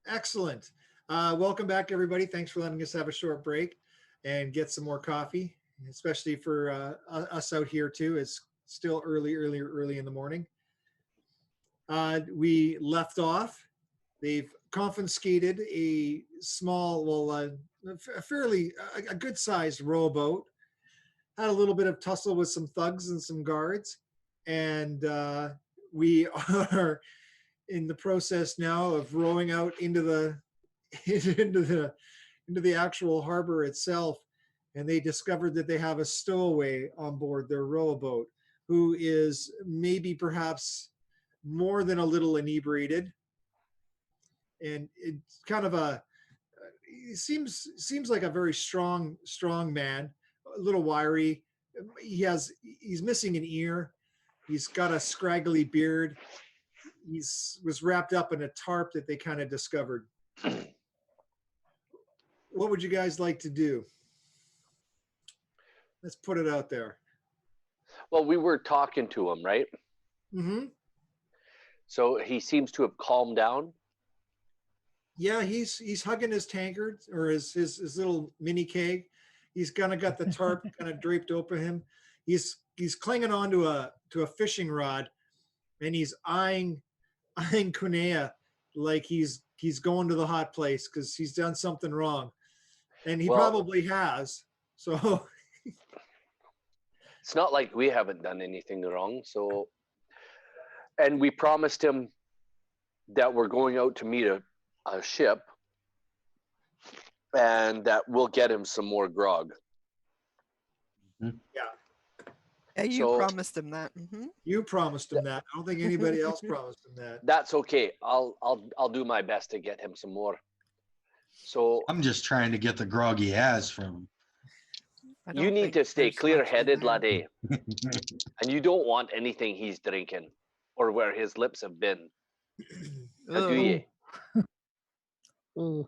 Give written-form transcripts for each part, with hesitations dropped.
Excellent. Welcome back, everybody. Thanks for letting us have a short break and get some more coffee, especially for us out here too. It's still early in the morning. We left off. They've confiscated a small, a fairly a good sized rowboat. Had a little bit of tussle with some thugs and some guards, and we are in the process now of rowing out into the into the into the actual harbor itself, and they discovered that they have a stowaway on board their rowboat who is maybe perhaps more than a little inebriated, and it's kind of a he seems like a very strong man, a little wiry. He's missing an ear. He's got a scraggly beard. He's was wrapped up in a tarp that they kind of discovered. What would you guys like to do? Let's put it out there. Well, we were talking to him, right? Mm-hmm. So he seems to have calmed down. Yeah, he's hugging his tankard or his little mini keg. He's kind of got the tarp kind of draped over him. He's clinging on to a fishing rod, and he's eyeing Kunea like he's going to the hot place because he's done something wrong, and he probably has. So it's not like we haven't done anything wrong. So, and we promised him that we're going out to meet a ship, and that we'll get him some more grog. Yeah. Yeah, you promised him that. Mm-hmm. You promised him that. I don't think anybody else promised him that. That's okay. I'll do my best to get him some more. So I'm just trying to get the grog he has from. You need to stay clear-headed, laddie, and you don't want anything he's drinking or where his lips have been. Do you? Ooh.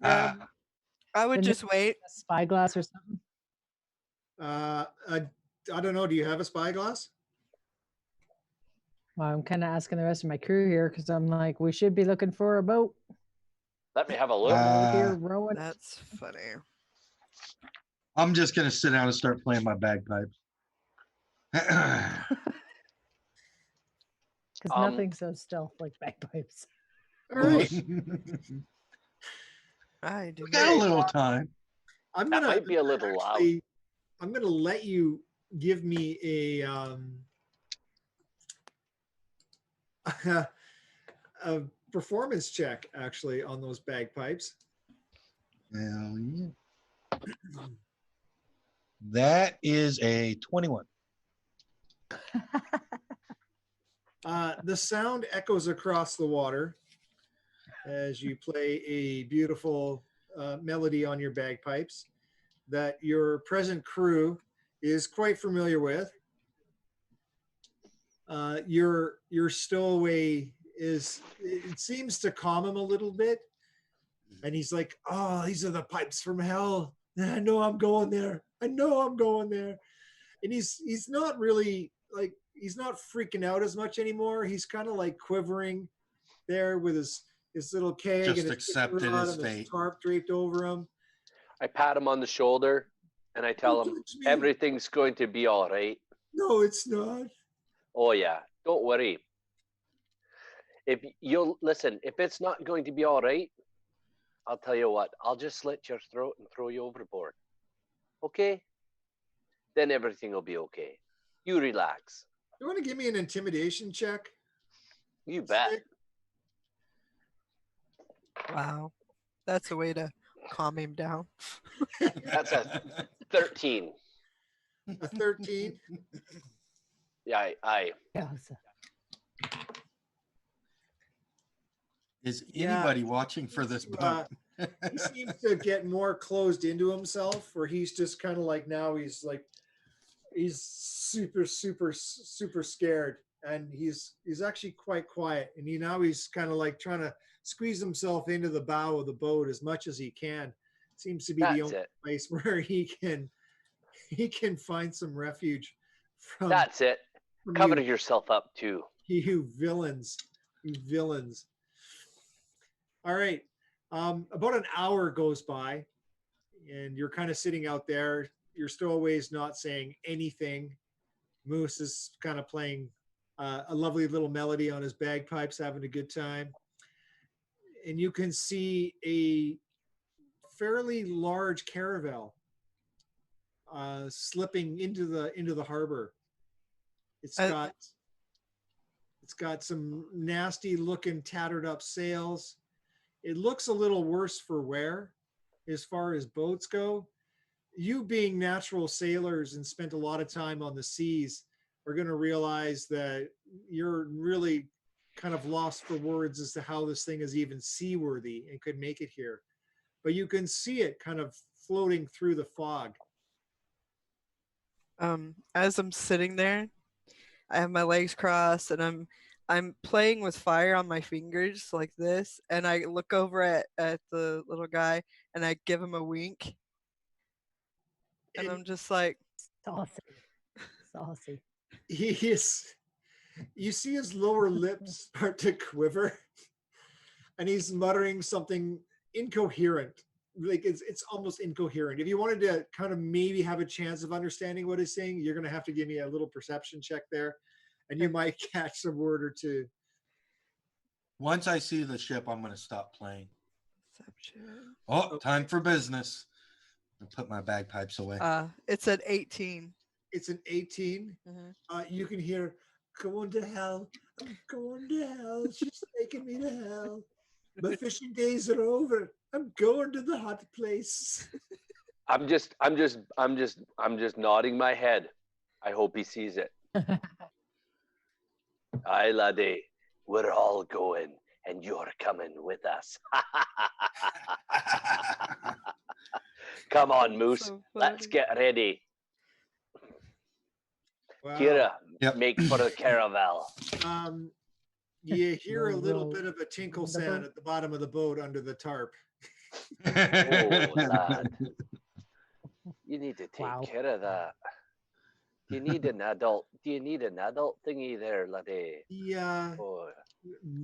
I would just wait. A spyglass or something. I don't know. Do you have a spyglass? Well, I'm kind of asking the rest of my crew here because I'm like, we should be looking for a boat. Let me have a look. Here rowing. That's funny. I'm just gonna sit down and start playing my bagpipes. Because nothing's so stealth like bagpipes. All right. I do. We got a little time. That might be a little loud. I'm gonna let you give me a performance check actually on those bagpipes. Hell yeah. That is a 21. The sound echoes across the water as you play a beautiful melody on your bagpipes that your present crew is quite familiar with. Your stowaway it seems to calm him a little bit, and he's like, "Oh, these are the pipes from hell. I know I'm going there. And he's not really like he's not freaking out as much anymore. He's kind of like quivering there with his little keg Just and accepted his fate. his tarp draped over him. I pat him on the shoulder and I tell him everything's going to be all right. No, it's not. Oh yeah, don't worry. If you'll listen, if it's not going to be all right, I'll tell you what, I'll just slit your throat and throw you overboard. Okay? Then everything will be okay. You relax. You want to give me an intimidation check? You bet. Wow. That's a way to calm him down. That's a 13. A 13? Yeah, I. Is anybody watching for this boat? He seems to get more closed into himself, where he's just kind of like now he's super scared, and he's actually quite quiet, and he's kind of like trying to squeeze himself into the bow of the boat as much as he can. Seems to be the only place where he can find some refuge from. That's it. Cover yourself up too. You villains. All right. About an hour goes by, and you're kind of sitting out there. Your stowaway's not saying anything. Moose is kind of playing a lovely little melody on his bagpipes, having a good time. And you can see a fairly large caravel slipping into the harbor. It's Uh, got some nasty looking tattered up sails. It looks a little worse for wear as far as boats go. You being natural sailors and spent a lot of time on the seas are going to realize that you're really kind of lost for words as to how this thing is even seaworthy and could make it here. But you can see it kind of floating through the fog. As I'm sitting there, I have my legs crossed and I'm playing with fire on my fingers like this, and I look over at the little guy and I give him a wink, and And I'm just like, Saucy. Saucy. he is, you see his lower lips start to quiver, and he's muttering something incoherent. Like it's almost incoherent. If you wanted to kind of maybe have a chance of understanding what he's saying, you're going to have to give me a little perception check there, and you might catch a word or two. Once I see the ship, I'm going to stop playing. "Perception." Oh, Okay. time for business. I put my bagpipes away. It's an 18. It's an 18. Mhm. You can hear, "Going to hell. I'm going to hell. She's taking me to hell. My fishing days are over. I'm going to the hot place." I'm just nodding my head. I hope he sees it. Aye, laddie, we're all going, and you're coming with us. Come on, Moose. So Let's funny. get ready. Wow. Kira, Yep. make for the caravel. You hear a Row, little row bit of a tinkle the sound boat. at the bottom of the boat under the tarp. Oh, lad. You need to take Wow. care of that. Do you need an adult thingy there, laddie? Yeah, Oh,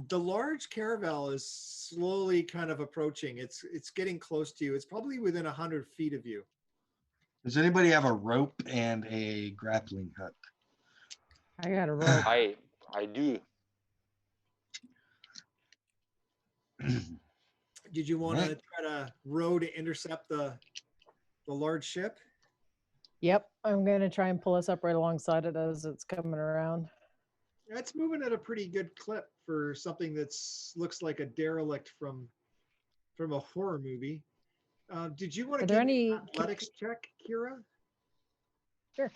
the large caravel is slowly kind of approaching. It's getting close to you. It's probably within 100 feet of you. Does anybody have a rope and a grappling hook? I got a rope. I do. Did you want to Right. try to row to intercept the large ship? Yep, I'm gonna try and pull us up right alongside it as it's coming around. It's moving at a pretty good clip for something that's looks like a derelict from a horror movie. Did you want to Are there give me any? an athletics check, Kira? Sure.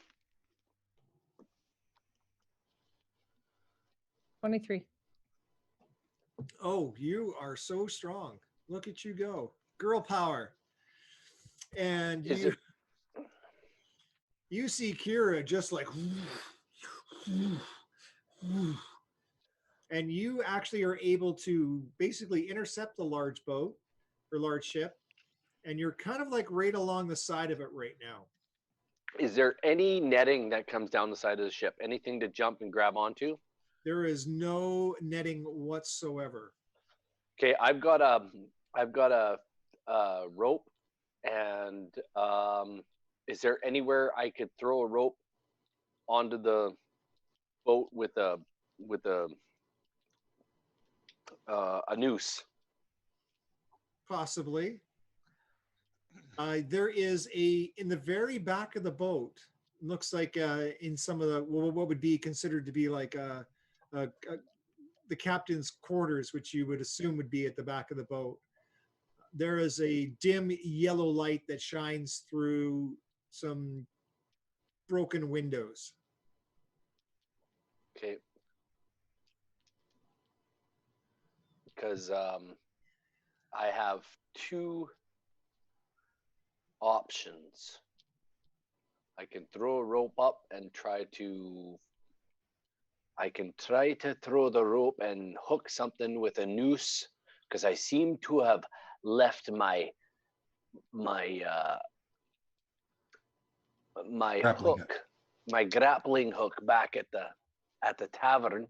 23. Oh, you are so strong. Look at you go. Girl power. And Is you it you see Kira just like and you actually are able to basically intercept the large boat or large ship, and you're kind of like right along the side of it right now. is there any netting that comes down the side of the ship? Anything to jump and grab onto? There is no netting whatsoever. Okay, I've got a rope, and is there anywhere I could throw a rope onto the boat with a noose? Possibly. There is in the very back of the boat, looks like in some of the what would be considered to be like the captain's quarters, which you would assume would be at the back of the boat. There is a dim yellow light that shines through some broken windows. Okay. Because I have two options. I can throw a rope up and I can try to throw the rope and hook something with a noose, because I seem to have left my Grappling hook, my grappling hook back at the tavern.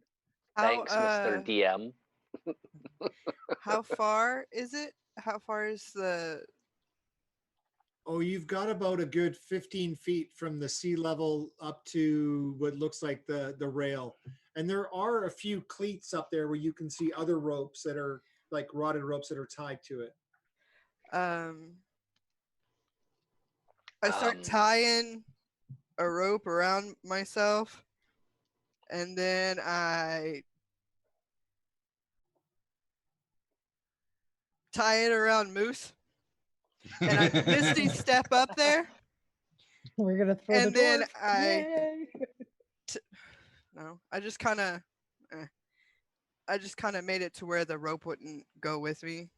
How Thanks, Mr. DM. how far is it? How far is the? Oh, you've got about a good 15 feet from the sea level up to what looks like the rail. And there are a few cleats up there where you can see other ropes that are like rotted ropes that are tied to it. I start tying a rope around myself, and then I tie it around Moose, and I misty step up there, We're gonna throw and the then dwarf. Yay! no, I just kind of made it to where the rope wouldn't go with me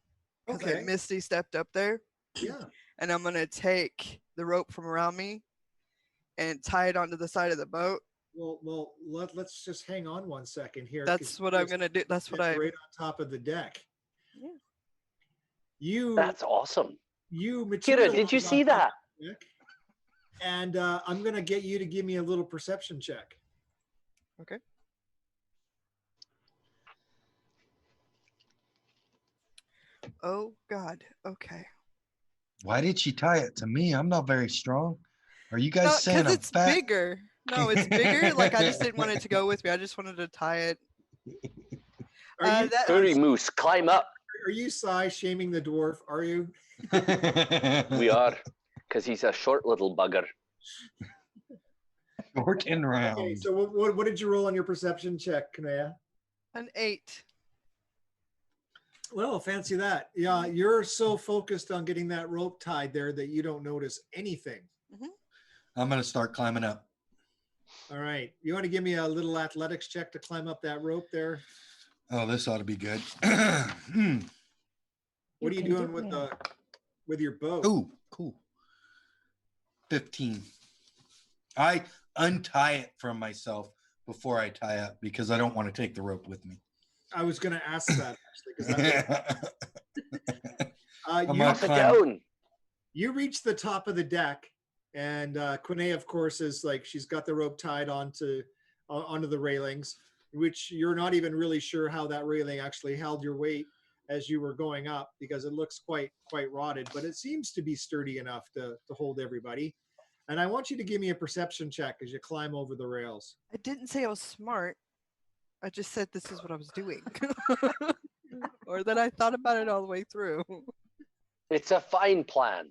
because I Okay. misty stepped up there, Yeah. and I'm gonna take the rope from around me and tie it onto the side of the boat. Well, let's just hang on one second here. 'cause That's what I'm gonna do. That's what I. right on top of the deck. Yeah. That's awesome. You Kira, did you materialize see on top that? of the deck, and I'm gonna get you to give me a little perception check. Okay. Oh God. Okay. Why did she tie it to me? I'm not very strong. Are you guys No, saying because I'm it's fat? bigger. No, it's bigger. Like I just didn't want it to go with me. I just wanted to tie it. Are you Hurry, Moose, climb up. Are you shaming the dwarf? Are you? We are, because he's a short little bugger. Short and round. Okay, so what did you roll on your perception check, Kanea? An 8. Well, fancy that. Yeah, you're so focused on getting that rope tied there that you don't notice anything. I'm going to start climbing up. All right. You want to give me a little athletics check to climb up that rope there? Oh, this ought to be good. What are you can doing do it. with your bow? Oh, cool. 15. I untie it from myself before I tie up because I don't want to take the rope with me. I was going to ask that Down. You reach the top of the deck, and Quine, of course, is like she's got the rope tied onto the railings, which you're not even really sure how that railing actually held your weight as you were going up because it looks quite rotted, but it seems to be sturdy enough to hold everybody. And I want you to give me a perception check as you climb over the rails. I didn't say I was smart. I just said this is what I was doing. Or that I thought about it all the way through. It's a fine plan.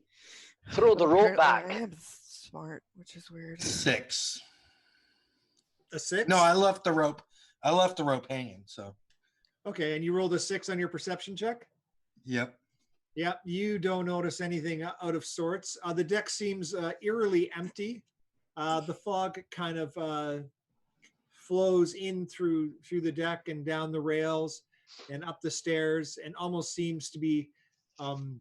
Throw the rope back. I am smart, which is weird. 6. A 6? No, I left the rope hanging. So. Okay, and you rolled a 6 on your perception check? Yep. Yeah, you don't notice anything out of sorts. The deck seems eerily empty. The fog kind of flows in through the deck and down the rails and up the stairs and almost seems to be, I'm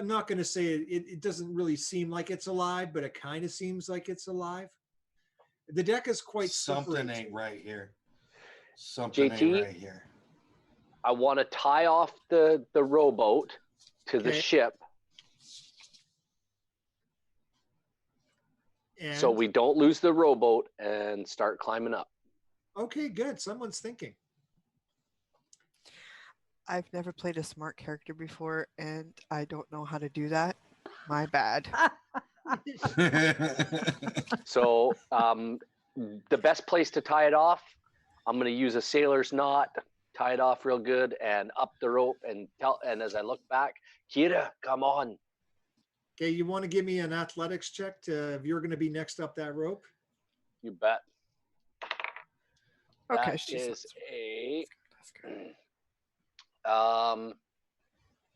not going to say it doesn't really seem like it's alive, but it kind of seems like it's alive. The deck is quite Something separated. ain't right here. Something JT? ain't right here. I want to tie off the rowboat to the Okay. ship And, so we don't lose the rowboat and start climbing up. okay, good. Someone's thinking. I've never played a smart character before, and I don't know how to do that. My bad. So the best place to tie it off, I'm going to use a sailor's knot, tie it off real good, and up the rope. And as I look back, Kira, come on. Okay, you want to give me an athletics check if you're going to be next up that rope? You bet. Okay, That she's is That's good.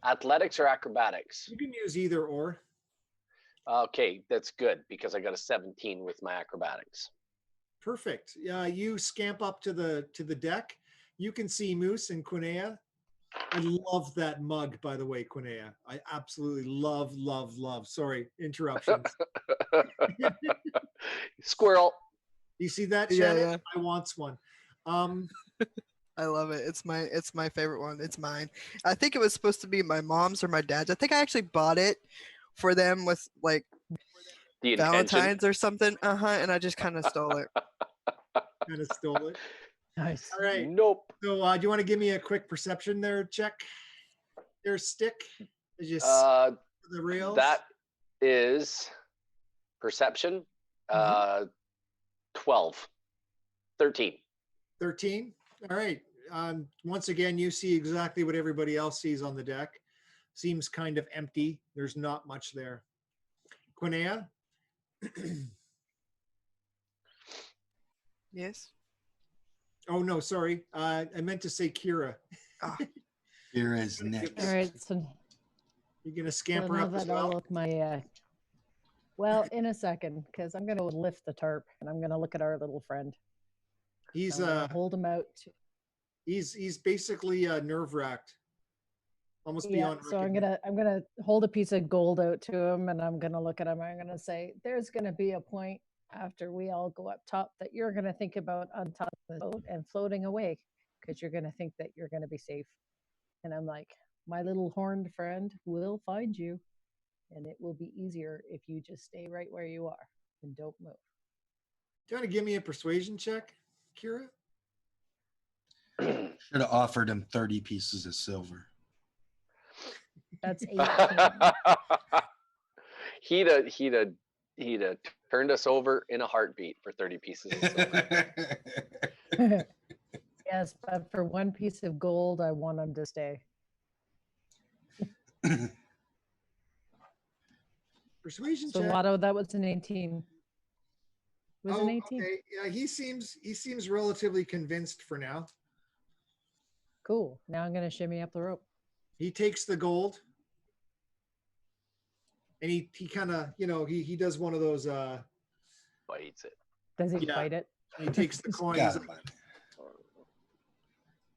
athletics or acrobatics. You can use either or. Okay, that's good because I got a 17 with my acrobatics. Perfect. You scamp up to the deck. You can see Moose and Quinea. I love that mug, by the way, Quinea. I absolutely love. Sorry, interruptions. Squirrel. You see that, Yeah, Shannon? yeah. I wants one. I love it. It's my favorite one. It's mine. I think it was supposed to be my mom's or my dad's. I think I actually bought it for them with like The intention. Valentine's or something. And I just kind of stole it. Kind of stole it. Nice. All right. Nope. So, do you want to give me a quick perception there check? There's Stick. As you the rails. That is perception. 12. 13. 13. All right. Once again, you see exactly what everybody else sees on the deck. Seems kind of empty. There's not much there. Quinea? Yes. Oh, no, sorry. I meant to say Kira. Here is next. All right. So You're going to So scamper now up as that I'll well? look my well, in a second, because I'm gonna lift the tarp and I'm gonna look at our little friend. He's I'm gonna hold him out. he's basically nerve-wracked. Almost Yeah, beyond so recognition. I'm gonna hold a piece of gold out to him and I'm gonna look at him. I'm gonna say, there's gonna be a point after we all go up top that you're gonna think about on top of the boat and floating away because you're gonna think that you're gonna be safe. And I'm like, my little horned friend will find you. And it will be easier if you just stay right where you are and don't move. Do you want to give me a persuasion check, Kira? Should have offered him 30 pieces of silver. That's 18. he'd have turned us over in a heartbeat for 30 pieces of silver. Yes, but for one piece of gold, I want him to stay. Persuasion So check. Lotto, that was an 18. Was an 18. Okay. Yeah, he seems relatively convinced for now. Cool. Now I'm gonna shimmy up the rope. He takes the gold and he kind of, he does one of those Bites it. Does he Yeah. bite it? he takes the coin, Got he's it, bud.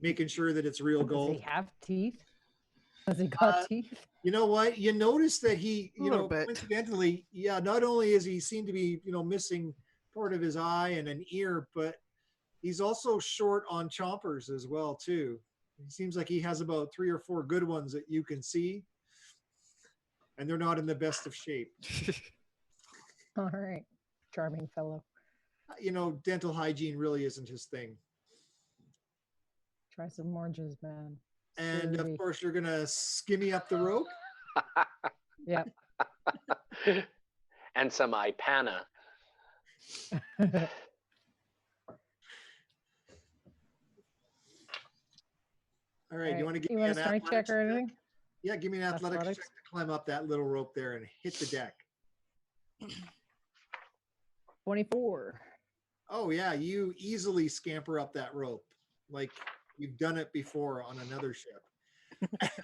making sure that it's real Does gold. he have teeth? Has he got teeth? You know what? You notice that he, A little bit. coincidentally, not only is he seem to be, missing part of his eye and an ear, but he's also short on chompers as well, too. It seems like he has about 3 or 4 good ones that you can see, and they're not in the best of shape. All right. Charming fellow. Dental hygiene really isn't his thing. Try some oranges, man. And Scurvy. of course, you're going to skimmy up the rope. Yep. And some Ipana. All right. You want to give you me want an a strength check athletics or anything? Yeah, give me an athletics check Athletics? to climb up that little rope there and hit the deck. 24. Oh, yeah. You easily scamper up that rope like you've done it before on another ship.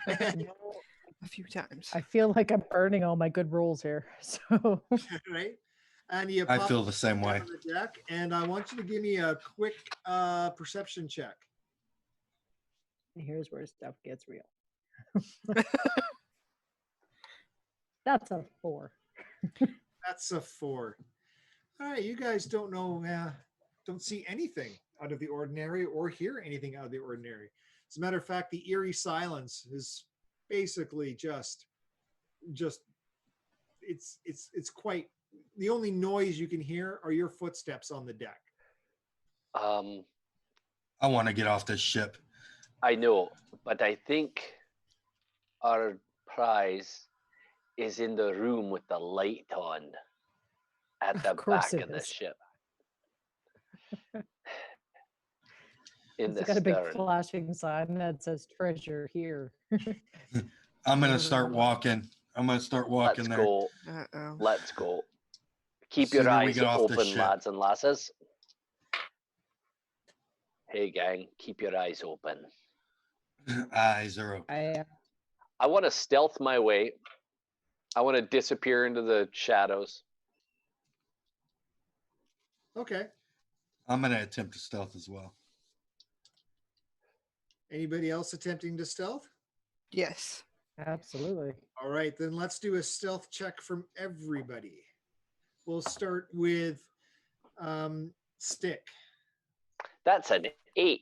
A few times. I feel like I'm earning all my good rolls here. So Right? And you I pop feel the same way. on the deck, and I want you to give me a quick perception check. here's where stuff gets real. That's a 4. That's a 4. All right, you guys don't see anything out of the ordinary or hear anything out of the ordinary. As a matter of fact, the eerie silence is basically just it's quite, the only noise you can hear are your footsteps on the deck. I want to get off this ship. I know, but I think our prize is in the room with the light on at the course back it of the is. ship. In It's the got a big stern. flashing sign that says treasure here. I'm going to start walking. Let's there. go. Uh-oh. Let's go. Keep your Sooner we eyes get off the open, ship. lads and lasses. Hey, gang, keep your eyes open. Eyes are open. I want to stealth my way. I want to disappear into the shadows. Okay. I'm going to attempt to stealth as well. Anybody else attempting to stealth? Yes. Absolutely. All right, then let's do a stealth check from everybody. We'll start with Stick. That's an 8.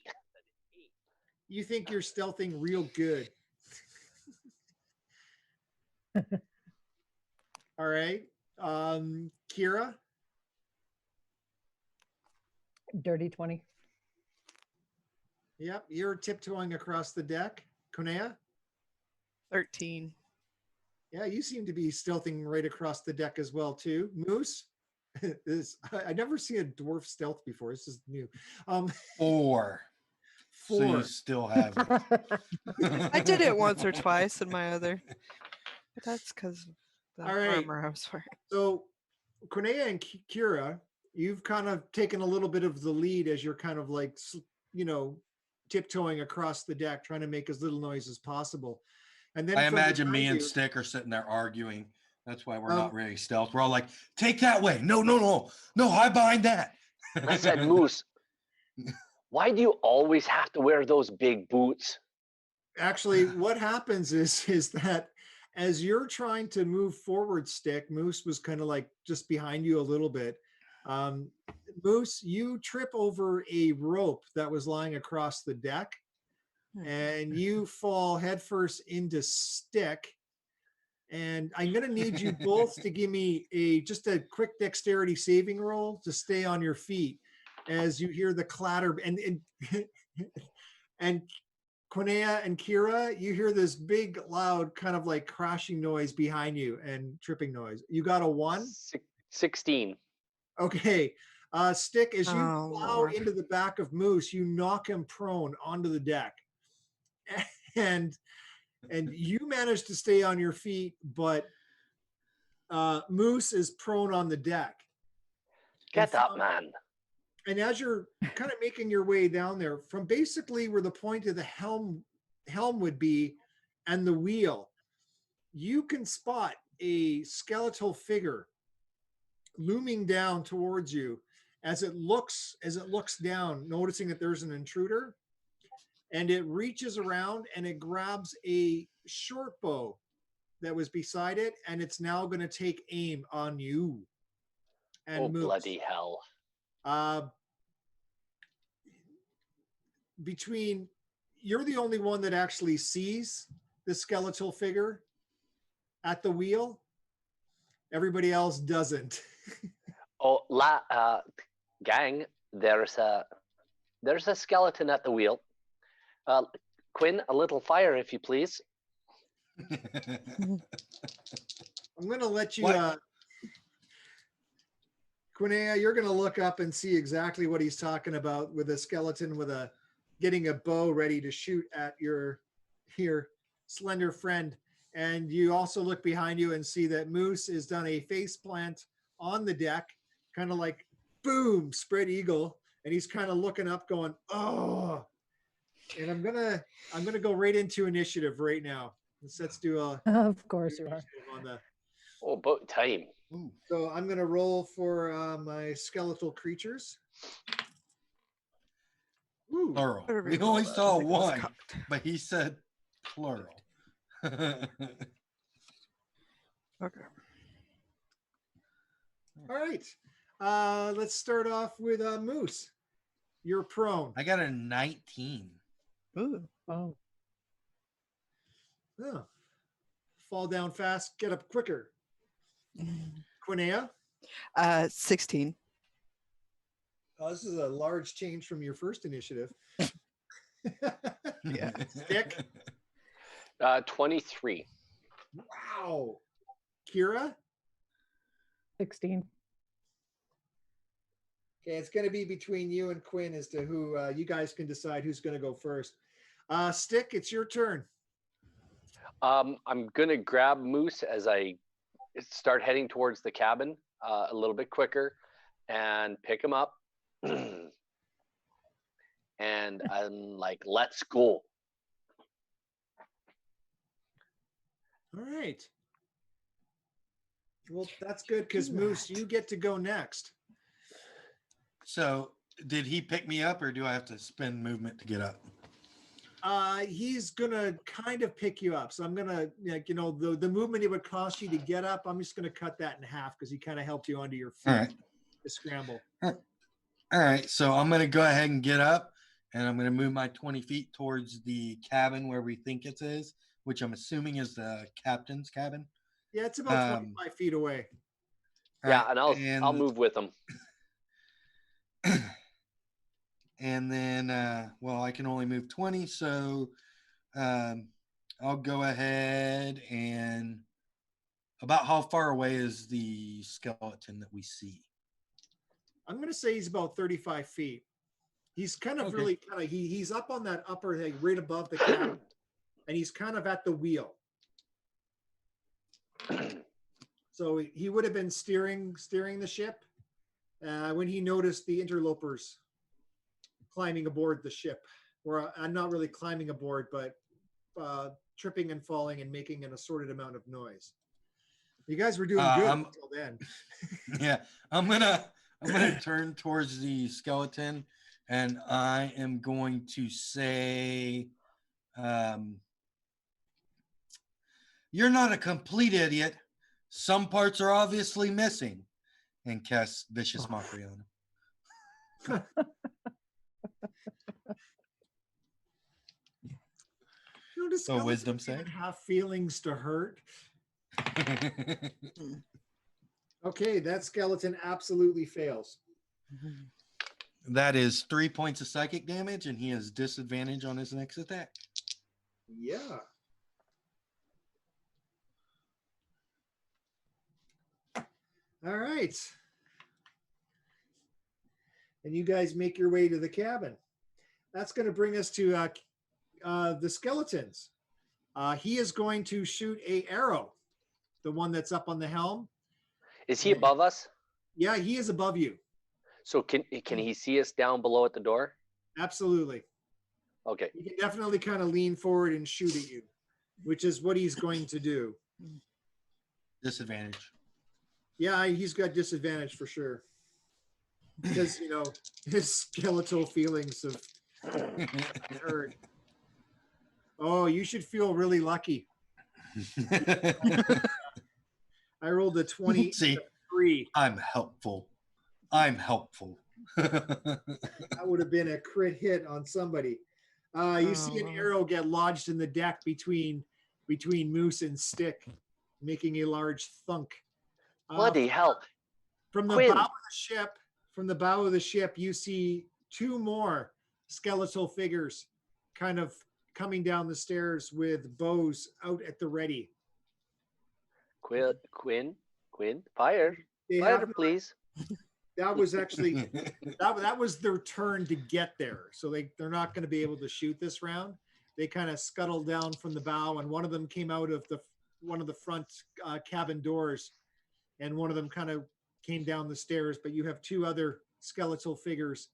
You think you're stealthing real good. All right. Kira, Dirty 20. Yep, you're tiptoeing across the deck. Konea? 13. Yeah, you seem to be stealthing right across the deck as well, too. Moose? I never seen a dwarf stealth before. This is new. 4. So 4. you still have it. I did it once or twice in my other, but that's because the All right. armor I was wearing. So, Konea and Kira, you've kind of taken a little bit of the lead as you're kind of like, tiptoeing across the deck, trying to make as little noise as possible. And then I from imagine me behind and you- Stick are sitting there arguing. That's why we're Um, not really stealth. We're all like, take that way. No, hide behind that. I said, Moose, why do you always have to wear those big boots? Actually, what happens is that as you're trying to move forward, Stick, Moose was kind of like just behind you a little bit. Moose, you trip over a rope that was lying across the deck, and you fall headfirst into Stick. And I'm gonna need you both to give me just a quick dexterity saving roll to stay on your feet as you hear the clatter and and Konea and Kira, you hear this big, loud, kind of like crashing noise behind you and tripping noise. You got a 1? 16. Okay. Stick, as you Oh, plow Lord. into the back of Moose, you knock him prone onto the deck. And you manage to stay on your feet, but Moose is prone on the deck. Get And up, from- man. And as you're kind of making your way down there, from basically where the point of the helm would be and the wheel, you can spot a skeletal figure looming down towards you as it looks down, noticing that there's an intruder, and it reaches around and it grabs a short bow that was beside it, and it's now going to take aim on you. And Oh, Moose. bloody hell. You're the only one that actually sees the skeletal figure at the wheel. Everybody else doesn't. Oh, gang, there's a skeleton at the wheel. Quinn, a little fire, if you please. I'm going to let you, What? Quinea, you're going to look up and see exactly what he's talking about with a skeleton getting a bow ready to shoot at your slender friend. And you also look behind you and see that Moose has done a face plant on the deck, kind of like boom, spread eagle. And he's kind of looking up going, oh. And I'm gonna go right into initiative right now. Let's do a Of course you are. initiative on the. Oh, about time. Ooh. So I'm gonna roll for my skeletal creatures. Woo. Plural. Better be We only rolled out. saw Nick was one, cocked. but he said plural. Okay. All right. Let's start off with Moose. You're prone. I got a 19. Ooh. Oh, Oh. Fall down fast, get up quicker. Quinea. 16. Oh, this is a large change from your first initiative. Yeah. Stick. 23. Wow. Kira. 16. Okay, it's going to be between you and Quinn as to who you guys can decide who's going to go first. Stick, it's your turn. I'm gonna grab Moose as I start heading towards the cabin a little bit quicker, and pick him up. And I'm like, let's go. All right. Well, that's good because Moose, you get to go next. So, did he pick me up, or do I have to spend movement to get up? He's gonna kind of pick you up. So I'm gonna, the movement it would cost you to get up, I'm just gonna cut that in half because he kind of helped you onto your feet All right. to scramble. All right. So I'm gonna go ahead and get up, and I'm gonna move my 20 feet towards the cabin where we think it is, which I'm assuming is the captain's cabin. Yeah, it's about 25 feet away. All Yeah, right, and I'll move with him. And then, well, I can only move 20, so I'll go ahead and about how far away is the skeleton that we see? I'm going to say he's about 35 feet. He's kind of Okay. he's up on that upper, like, right above the cabin, and he's kind of at the wheel. So he would have been steering the ship when he noticed the interlopers climbing aboard the ship. Or I'm not really climbing aboard, but tripping and falling and making an assorted amount of noise. You guys were doing good until then. Yeah, I'm gonna turn towards the skeleton, and I am going to say, "You're not a complete idiot. Some parts are obviously missing," and cast vicious mockery on him. You know, So wisdom save. Have feelings to hurt. Okay, that skeleton absolutely fails. That is 3 points of psychic damage, and he has disadvantage on his next attack. Yeah. All right. And you guys make your way to the cabin. That's going to bring us to the skeletons. He is going to shoot a arrow, the one that's up on the helm. Is he above us? Yeah, he is above you. So can he see us down below at the door? Absolutely. Okay. He can definitely kind of lean forward and shoot at you, which is what he's going to do. Disadvantage. Yeah, he's got disadvantage for sure. Because, you know, his skeletal feelings have hurt. Oh, you should feel really lucky. I rolled a 20. See, 3. I'm helpful. That would have been a crit hit on somebody. You see an arrow get lodged in the deck between Moose and Stick, making a large thunk. Bloody hell! From the Quinn. bow of the ship, you see 2 more skeletal figures, kind of coming down the stairs with bows out at the ready. Quinn, fire, please. That was actually that was their turn to get there, so they're not going to be able to shoot this round. They kind of scuttled down from the bow, and one of them came out of one of the front cabin doors, and one of them kind of came down the stairs. But you have 2 other skeletal figures,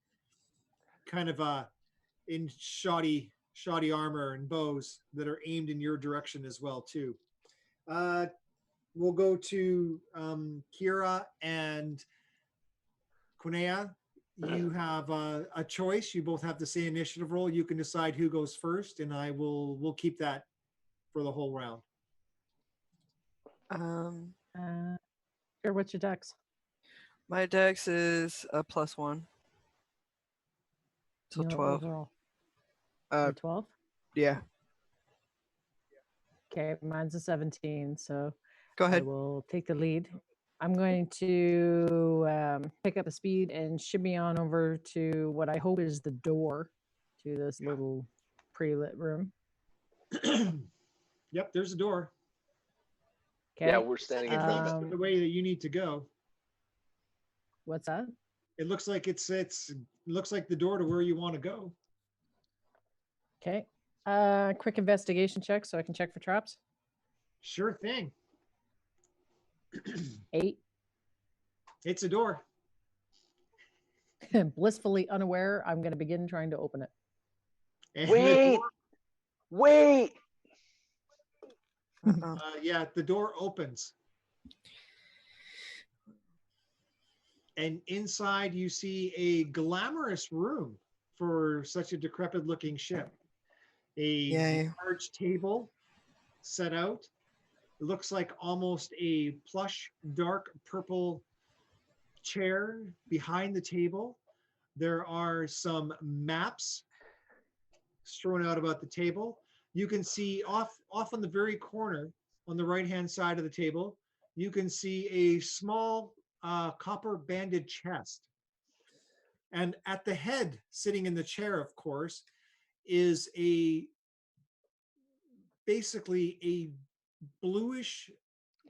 kind of in shoddy armor and bows that are aimed in your direction as well too. We'll go to Kira and Quinea. You have a choice. You both have the same initiative roll. You can decide who goes first, and we'll keep that for the whole round. Sure, what's your dex? My dex is a +1. So 12. Overall. 12? Yeah. Okay, mine's a 17, so Go ahead. I will take the lead. I'm going to pick up the speed and shimmy on over to what I hope is the door to this little pre-lit room. Yep, there's a door. Okay. Yeah, we're standing in front of it. The way that you need to go. What's that? It looks like it looks like the door to where you want to go. Okay. Quick investigation check so I can check for traps. Sure thing. 8. It's a door. Blissfully unaware, I'm going to begin trying to open it. And Wait. yeah, the door opens. And inside you see a glamorous room for such a decrepit looking ship. A large table set out. It looks like almost a plush, dark purple chair behind the table. There are some maps strewn out about the table. You can see off on the very corner on the right-hand side of the table, you can see a small copper banded chest. And at the head, sitting in the chair, of course, is basically a bluish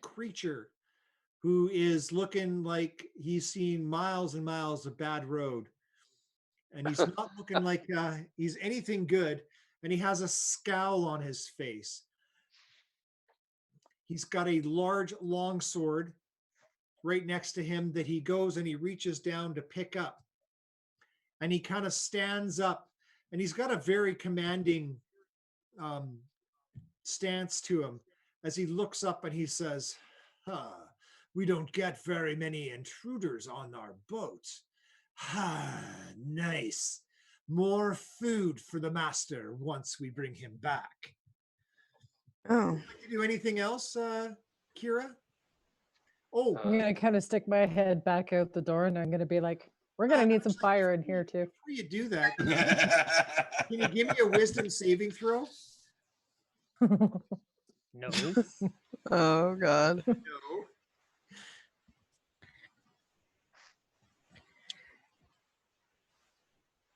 creature who is looking like he's seen miles and miles of bad road. And he's not looking like he's anything good. And he has a scowl on his face. He's got a large, long sword right next to him that he goes and he reaches down to pick up. And he kind of stands up, and he's got a very commanding stance to him as he looks up and he says, we don't get very many intruders on our boat. Nice. More food for the master once we bring him back. Oh, Would you do anything else, Kira? Oh, I'm gonna kind of stick my head back out the door, and I'm gonna be like, "We're gonna need some actually, fire in here too." before you do that, can you give me a wisdom saving throw? No. oh God. No.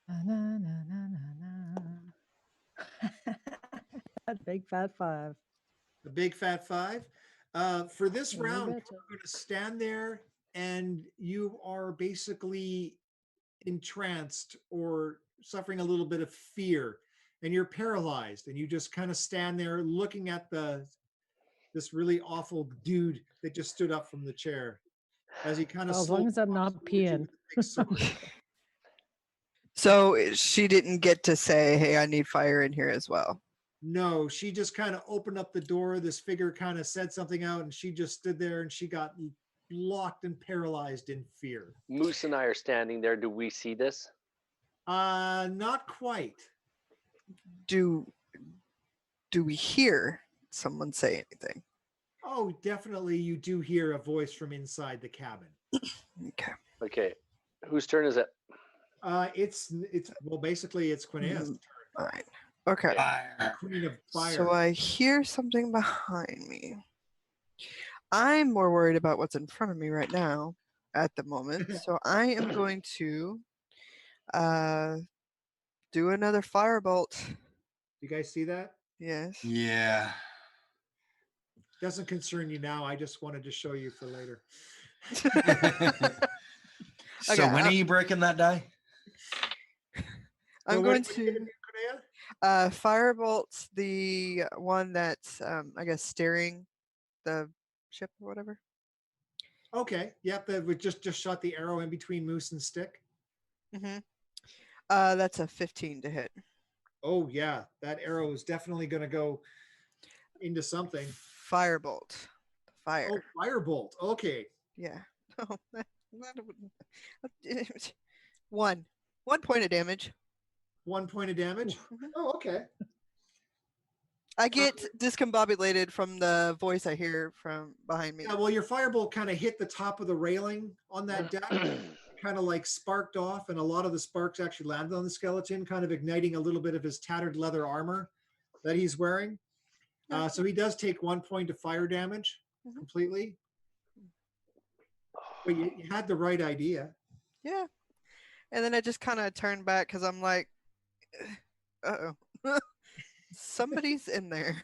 Na, na, na, na, na, na. That big fat 5. The big fat 5. For this You round, betcha. you're going to stand there and you are basically entranced or suffering a little bit of fear, and you're paralyzed, and you just kind of stand there looking at this really awful dude that just stood up from the chair as he kind of As long as I'm not peeing. So she didn't get to say, "Hey, I need fire in here as well." No, she just kind of opened up the door. This figure kind of said something out, and she just stood there, and she got locked and paralyzed in fear. Moose and I are standing there. Do we see this? Not quite. Do we hear someone say anything? Oh, definitely you do hear a voice from inside the cabin. Okay. Okay. Whose turn is it? It's well, basically it's Quinea's turn. All right. Okay. Fire. Queen of Fire. So I hear something behind me. I'm more worried about what's in front of me right now at the moment. So I am going to do another firebolt. You guys see that? Yes. Yeah. Doesn't concern you now. I just wanted to show you for later. So Okay, when are you breaking that die? I'm So going what are you to gonna do, Quinea? firebolt the one that's I guess steering the ship or whatever. Okay. Yep. We just shot the arrow in between Moose and Stick. Mm-hmm. That's a 15 to hit. Oh yeah, that arrow is definitely going to go into something. Firebolt. Fire. Oh, firebolt. Okay. Yeah. Oh, one point of damage. 1 point of damage. Mhm. Oh, okay. I get discombobulated from the voice I hear from behind me. Yeah. Well, your firebolt kind of hit the top of the railing on that deck. Kind of like sparked off, and a lot of the sparks actually landed on the skeleton, kind of igniting a little bit of his tattered leather armor that he's wearing. So he does take 1 point of fire damage completely. But you had the right idea. Yeah. And then I just kind of turn back because I'm like, uh-oh. Somebody's in there.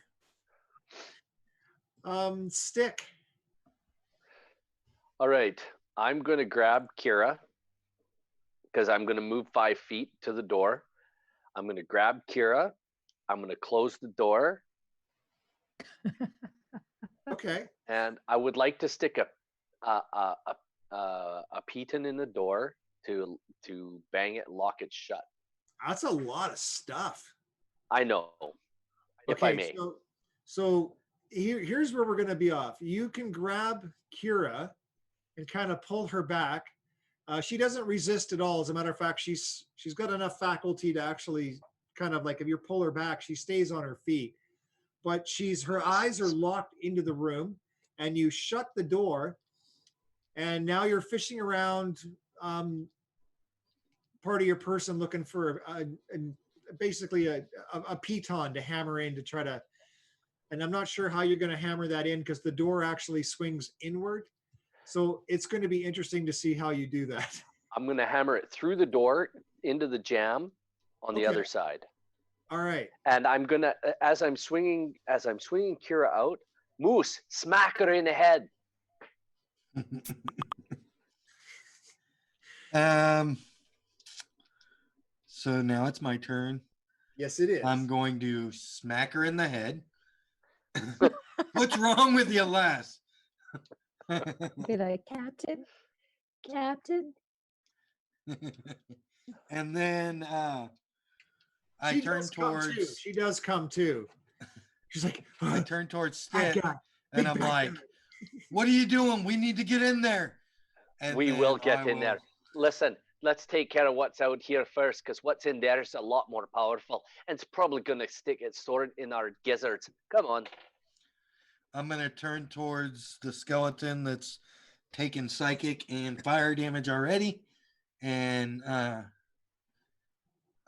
Stick. All right. I'm going to grab Kira because I'm going to move 5 feet to the door. I'm going to grab Kira. I'm going to close the door. Okay. And I would like to stick a piton in the door to bang it, lock it shut. That's a lot of stuff. I know, if I may. So here's where we're going to be off. You can grab Kira and kind of pull her back. She doesn't resist at all. As a matter of fact, she's got enough faculty to actually kind of like, if you pull her back, she stays on her feet. But her eyes are locked into the room, and you shut the door, and now you're fishing around part of your person looking for basically a piton to hammer in to try to, and I'm not sure how you're going to hammer that in because the door actually swings inward. So it's going to be interesting to see how you do that. I'm going to hammer it through the door into the jam on the Okay. other side. All right. And I'm going to, as I'm swinging Kira out, Moose, smack her in the head. So now it's my turn. Yes, it is. I'm going to smack her in the head. What's wrong with you, lass? Be like, Captain, Captain. And then I She turn does come too. towards. She does come too. She's like, I turn towards bad Stick, guy, and big I'm bad like, guy. "What are you doing? We need to get in there." And We then will get I in there. Listen, let's take care of what's out here first, because what's in there is a lot more powerful, and it's probably going to stick its sword in our gizzards. Come on. I'm gonna turn towards the skeleton that's taken psychic and fire damage already, and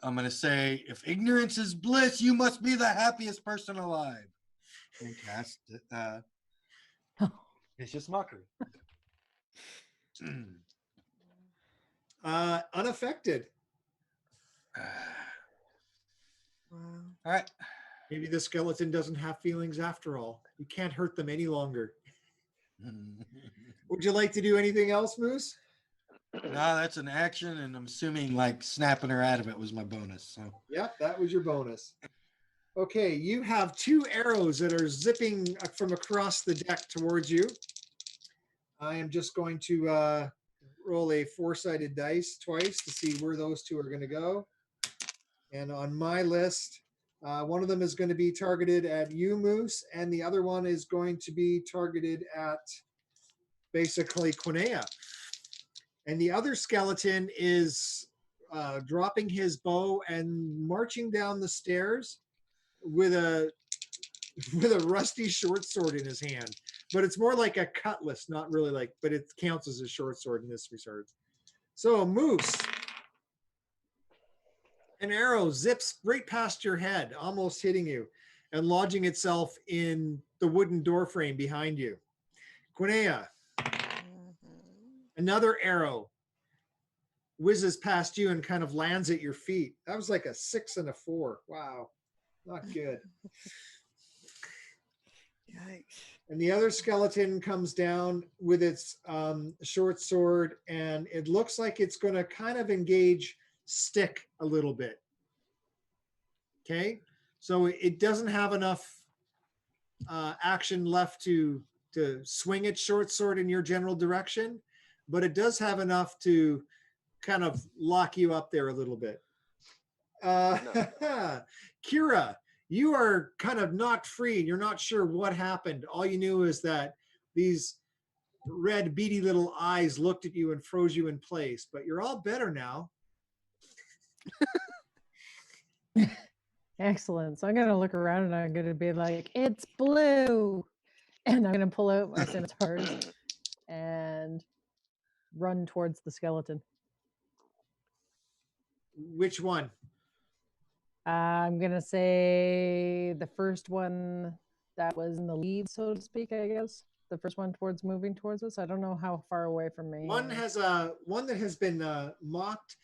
I'm gonna say, "If ignorance is bliss, you must be the happiest person alive." And cast vicious mockery. Unaffected. Wow. All right. Maybe the skeleton doesn't have feelings after all. You can't hurt them any longer. Would you like to do anything else, Moose? No, that's an action, and I'm assuming like snapping her out of it was my bonus. So Yep, that was your bonus. Okay, you have 2 arrows that are zipping from across the deck towards you. I am just going to roll a 4-sided dice twice to see where those 2 are going to go. And on my list, one of them is going to be targeted at you, Moose, and the other one is going to be targeted at basically Quinea. And the other skeleton is dropping his bow and marching down the stairs with a rusty short sword in his hand. But it's more like a cutlass, not really like, but it counts as a short sword in this regard. So, Moose, an arrow zips right past your head, almost hitting you, and lodging itself in the wooden door frame behind you. Quinea, another arrow whizzes past you and kind of lands at your feet. That was like a 6 and a 4. Wow, not good. Yikes. And the other skeleton comes down with its short sword, and it looks like it's going to kind of engage Stick a little bit. Okay, so it doesn't have enough action left to swing its short sword in your general direction, but it does have enough to kind of lock you up there a little bit. Kira, you are kind of knocked free. You're not sure what happened. All you knew is that these red, beady little eyes looked at you and froze you in place, but you're all better now. Excellent. So I'm going to look around and I'm going to be like, it's blue. And I'm going to pull out my scimitars and run towards the skeleton. Which one? I'm going to say the first one that was in the lead, so to speak, I guess. The first one towards moving towards us. I don't know how far away from me. One has one that has been mocked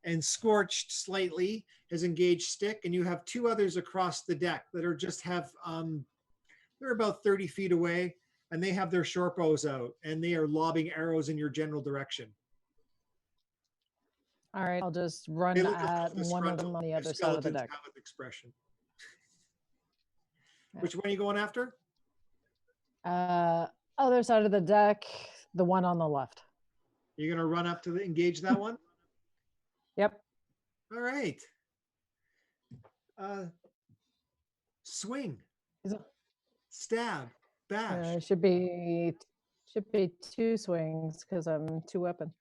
and scorched slightly, has engaged Stick, and you have 2 others across the deck that are just have they're about 30 feet away, and they have their short bows out, and they are lobbing arrows in your general direction. All right, I'll just run They look at one of disgruntled. them on the Their other side of the skeletons deck. have an expression. Which one are you going after? Other side of the deck, the one on the left. You're going to run up to engage that one? Yep. All right. Swing. Stab. Bash. Should be 2 swings because I'm 2 weapon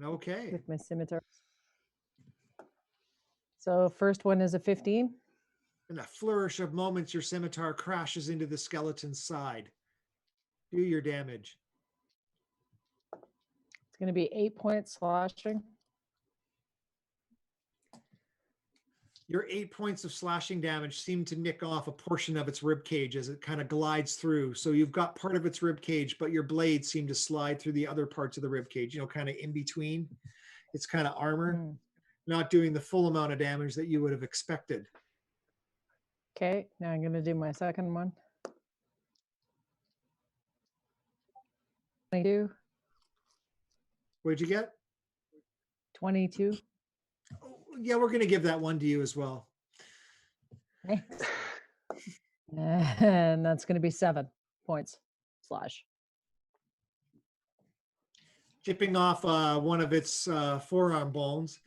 Okay. with my scimitar. So first one is a 15. In a flourish of moments, your scimitar crashes into the skeleton's side. Do your damage. It's going to be 8 points slashing. Your 8 points of slashing damage seem to nick off a portion of its rib cage as it kind of glides through. So you've got part of its rib cage, but your blades seem to slide through the other parts of the rib cage, kind of in between. its kind of armor, Hmm. not doing the full amount of damage that you would have expected. Okay, now I'm gonna do my second one. 22. What'd you get? 22. Oh, yeah, we're going to give that one to you as well. Thanks. And that's gonna be 7 points slash. Chipping off one of its forearm bones.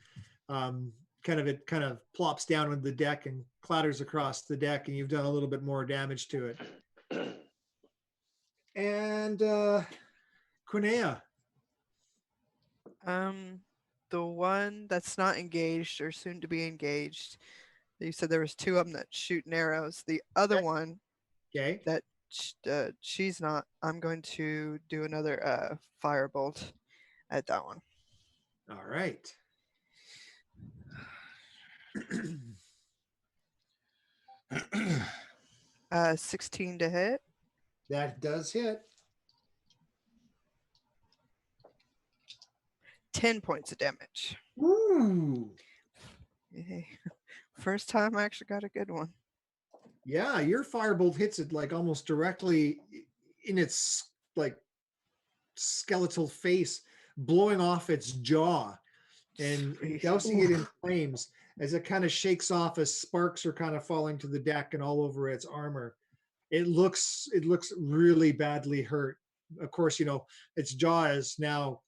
It kind of plops down on the deck and clatters across the deck, and you've done a little bit more damage to it. And Quinea. The one that's not engaged or soon to be engaged. You said there was 2 of them that shooting arrows. The other Okay. one Okay. that she's not. I'm going to do another firebolt at that one. All right. 16 to hit. That does hit. 10 points of damage. Ooh. Yay. First time I actually got a good one. Yeah, your firebolt hits it like almost directly in its like skeletal face, blowing off its jaw and Sweet. dousing it in flames as it kind of shakes off as sparks are kind of falling to the deck and all over its armor. It looks really badly hurt. Of course, its jaw is now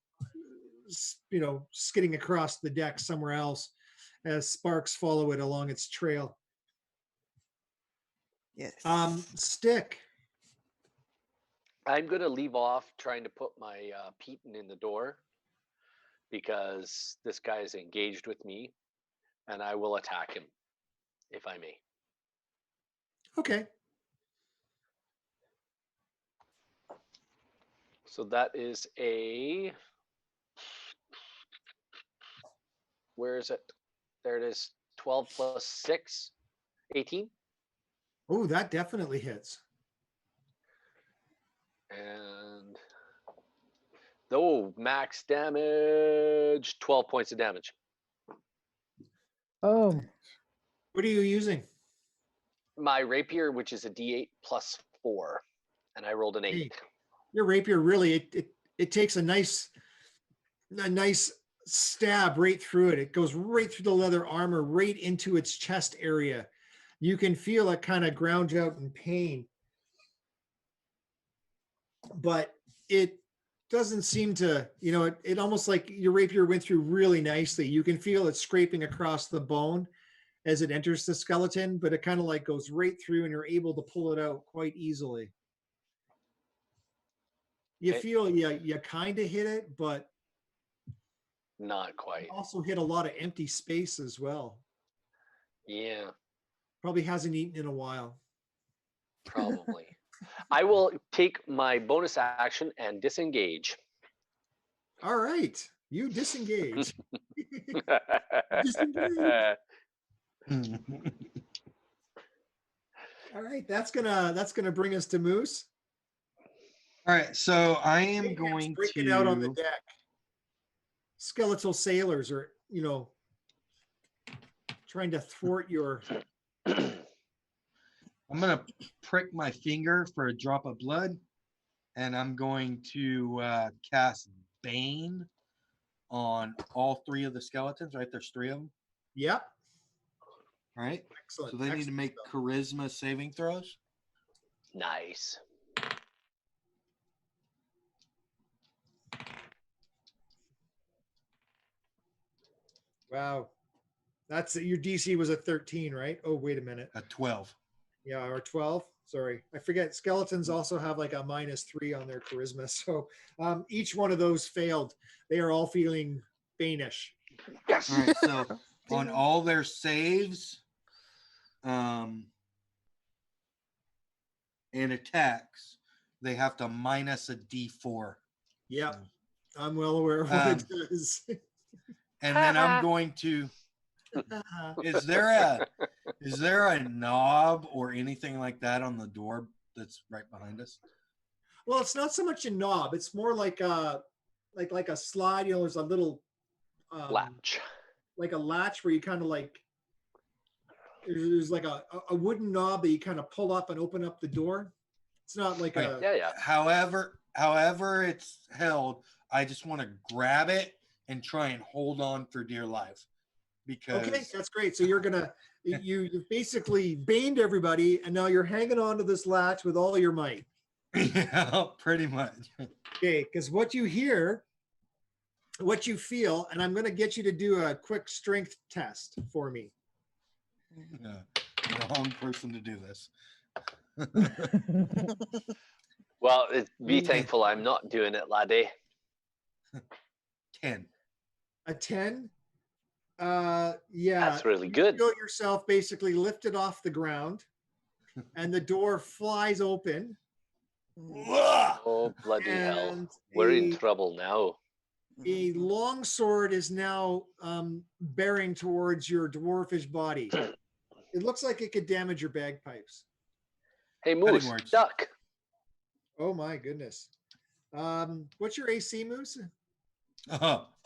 skidding across the deck somewhere else as sparks follow it along its trail. Yes. Stick. I'm going to leave off trying to put my Peton in the door because this guy is engaged with me, and I will attack him if I may. Okay. So that is a... Where is it? There it is. 12 plus 6, 18. Oh, that definitely hits. And max damage, 12 points of damage. Oh, What are you using? My rapier, which is a D8 plus 4, and I rolled an 8. Hey, your rapier really it takes a nice stab right through it. It goes right through the leather armor, right into its chest area. You can feel it kind of ground out in pain, but it doesn't seem to, it almost like your rapier went through really nicely. You can feel it scraping across the bone as it enters the skeleton, but it kind of like goes right through and you're able to pull it out quite easily. You feel you kind of hit it, but not quite. Also hit a lot of empty space as well. Yeah. Probably hasn't eaten in a while. Probably. I will take my bonus action and disengage. All right. You disengage. Disengage. All right. That's gonna bring us to Moose. All right, so I am Mayhem's going breaking to out on the deck. Skeletal sailors are, trying to thwart your. I'm going to prick my finger for a drop of blood, and I'm going to cast Bane on all 3 of the skeletons, right? There's 3 of them. Yep. All right. Excellent. So they need to make charisma saving throws. Nice. Wow. That's your DC was a 13, right? Oh, wait a minute. A 12. Yeah, or 12. Sorry. I forget. Skeletons also have like a -3 on their charisma. So each one of those failed. They are all feeling Banish. Yes. All right. So on all their saves and attacks, they have to minus a D4. Yep. I'm well aware of what it does. And then I'm going to. Is there a knob or anything like that on the door that's right behind us? Well, it's not so much a knob. It's more like a slide. There's a little Latch. like a latch where you kind of like there's like a wooden knob that you kind of pull up and open up the door. It's not like Right. a Yeah. However it's held, I just want to grab it and try and hold on for dear life. Because okay, that's great. So you've basically baned everybody, and now you're hanging on to this latch with all your might. yeah, pretty much. Okay, because what you hear, what you feel, and I'm going to get you to do a quick strength test for me. Wrong person to do this. Well, be Mm. thankful I'm not doing it, laddie. 10. A 10? Yeah. That's really You good. feel yourself basically lifted off the ground, and the door flies open. Oh, bloody hell. And We're in trouble now. a long sword is now bearing towards your dwarfish body. It looks like it could damage your bagpipes. Hey, Moose, words. duck. Oh my goodness. What's your AC, Moose?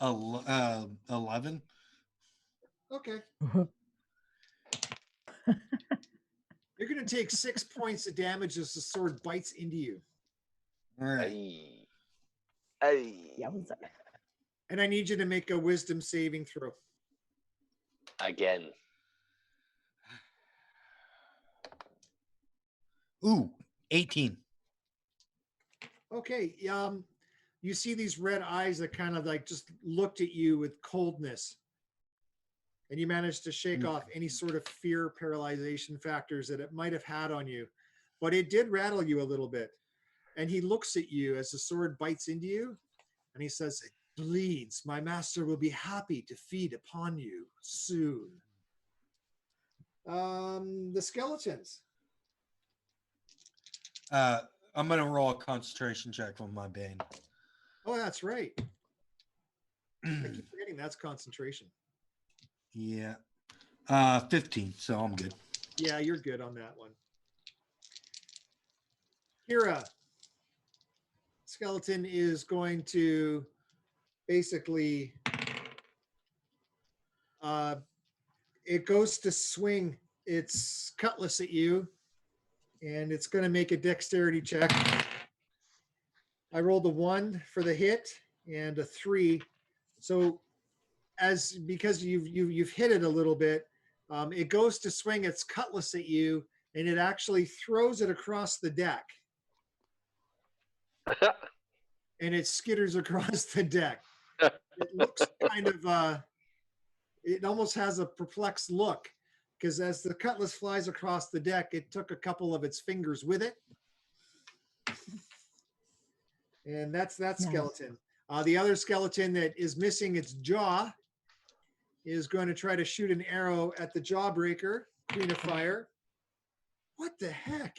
11. Okay. You're going to take 6 points of damage as the sword bites into you. All right. Hey. Yowza. And I need you to make a wisdom saving throw. Again. Ooh, 18. Okay. You see these red eyes that kind of like just looked at you with coldness. And you managed to shake off any sort of fear paralyzation factors that it might have had on you. But it did rattle you a little bit. And he looks at you as the sword bites into you. And he says, "It bleeds. My master will be happy to feed upon you soon." The skeletons. I'm going to roll a concentration check on my bane. Oh, that's right. I keep forgetting that's concentration. Yeah. 15, so I'm good. Yeah, you're good on that one. Kira. Skeleton is going to basically it goes to swing its cutlass at you, and it's going to make a dexterity check. I rolled a 1 for the hit and a 3. So because you've hit it a little bit, it goes to swing its cutlass at you, and it actually throws it across the deck. And it skitters across the deck. It looks kind of, it almost has a perplexed look, because as the cutlass flies across the deck, it took a couple of its fingers with it. And that's that skeleton. The other skeleton that is missing its jaw is going to try to shoot an arrow at the jawbreaker, Queen of Fire. What the heck?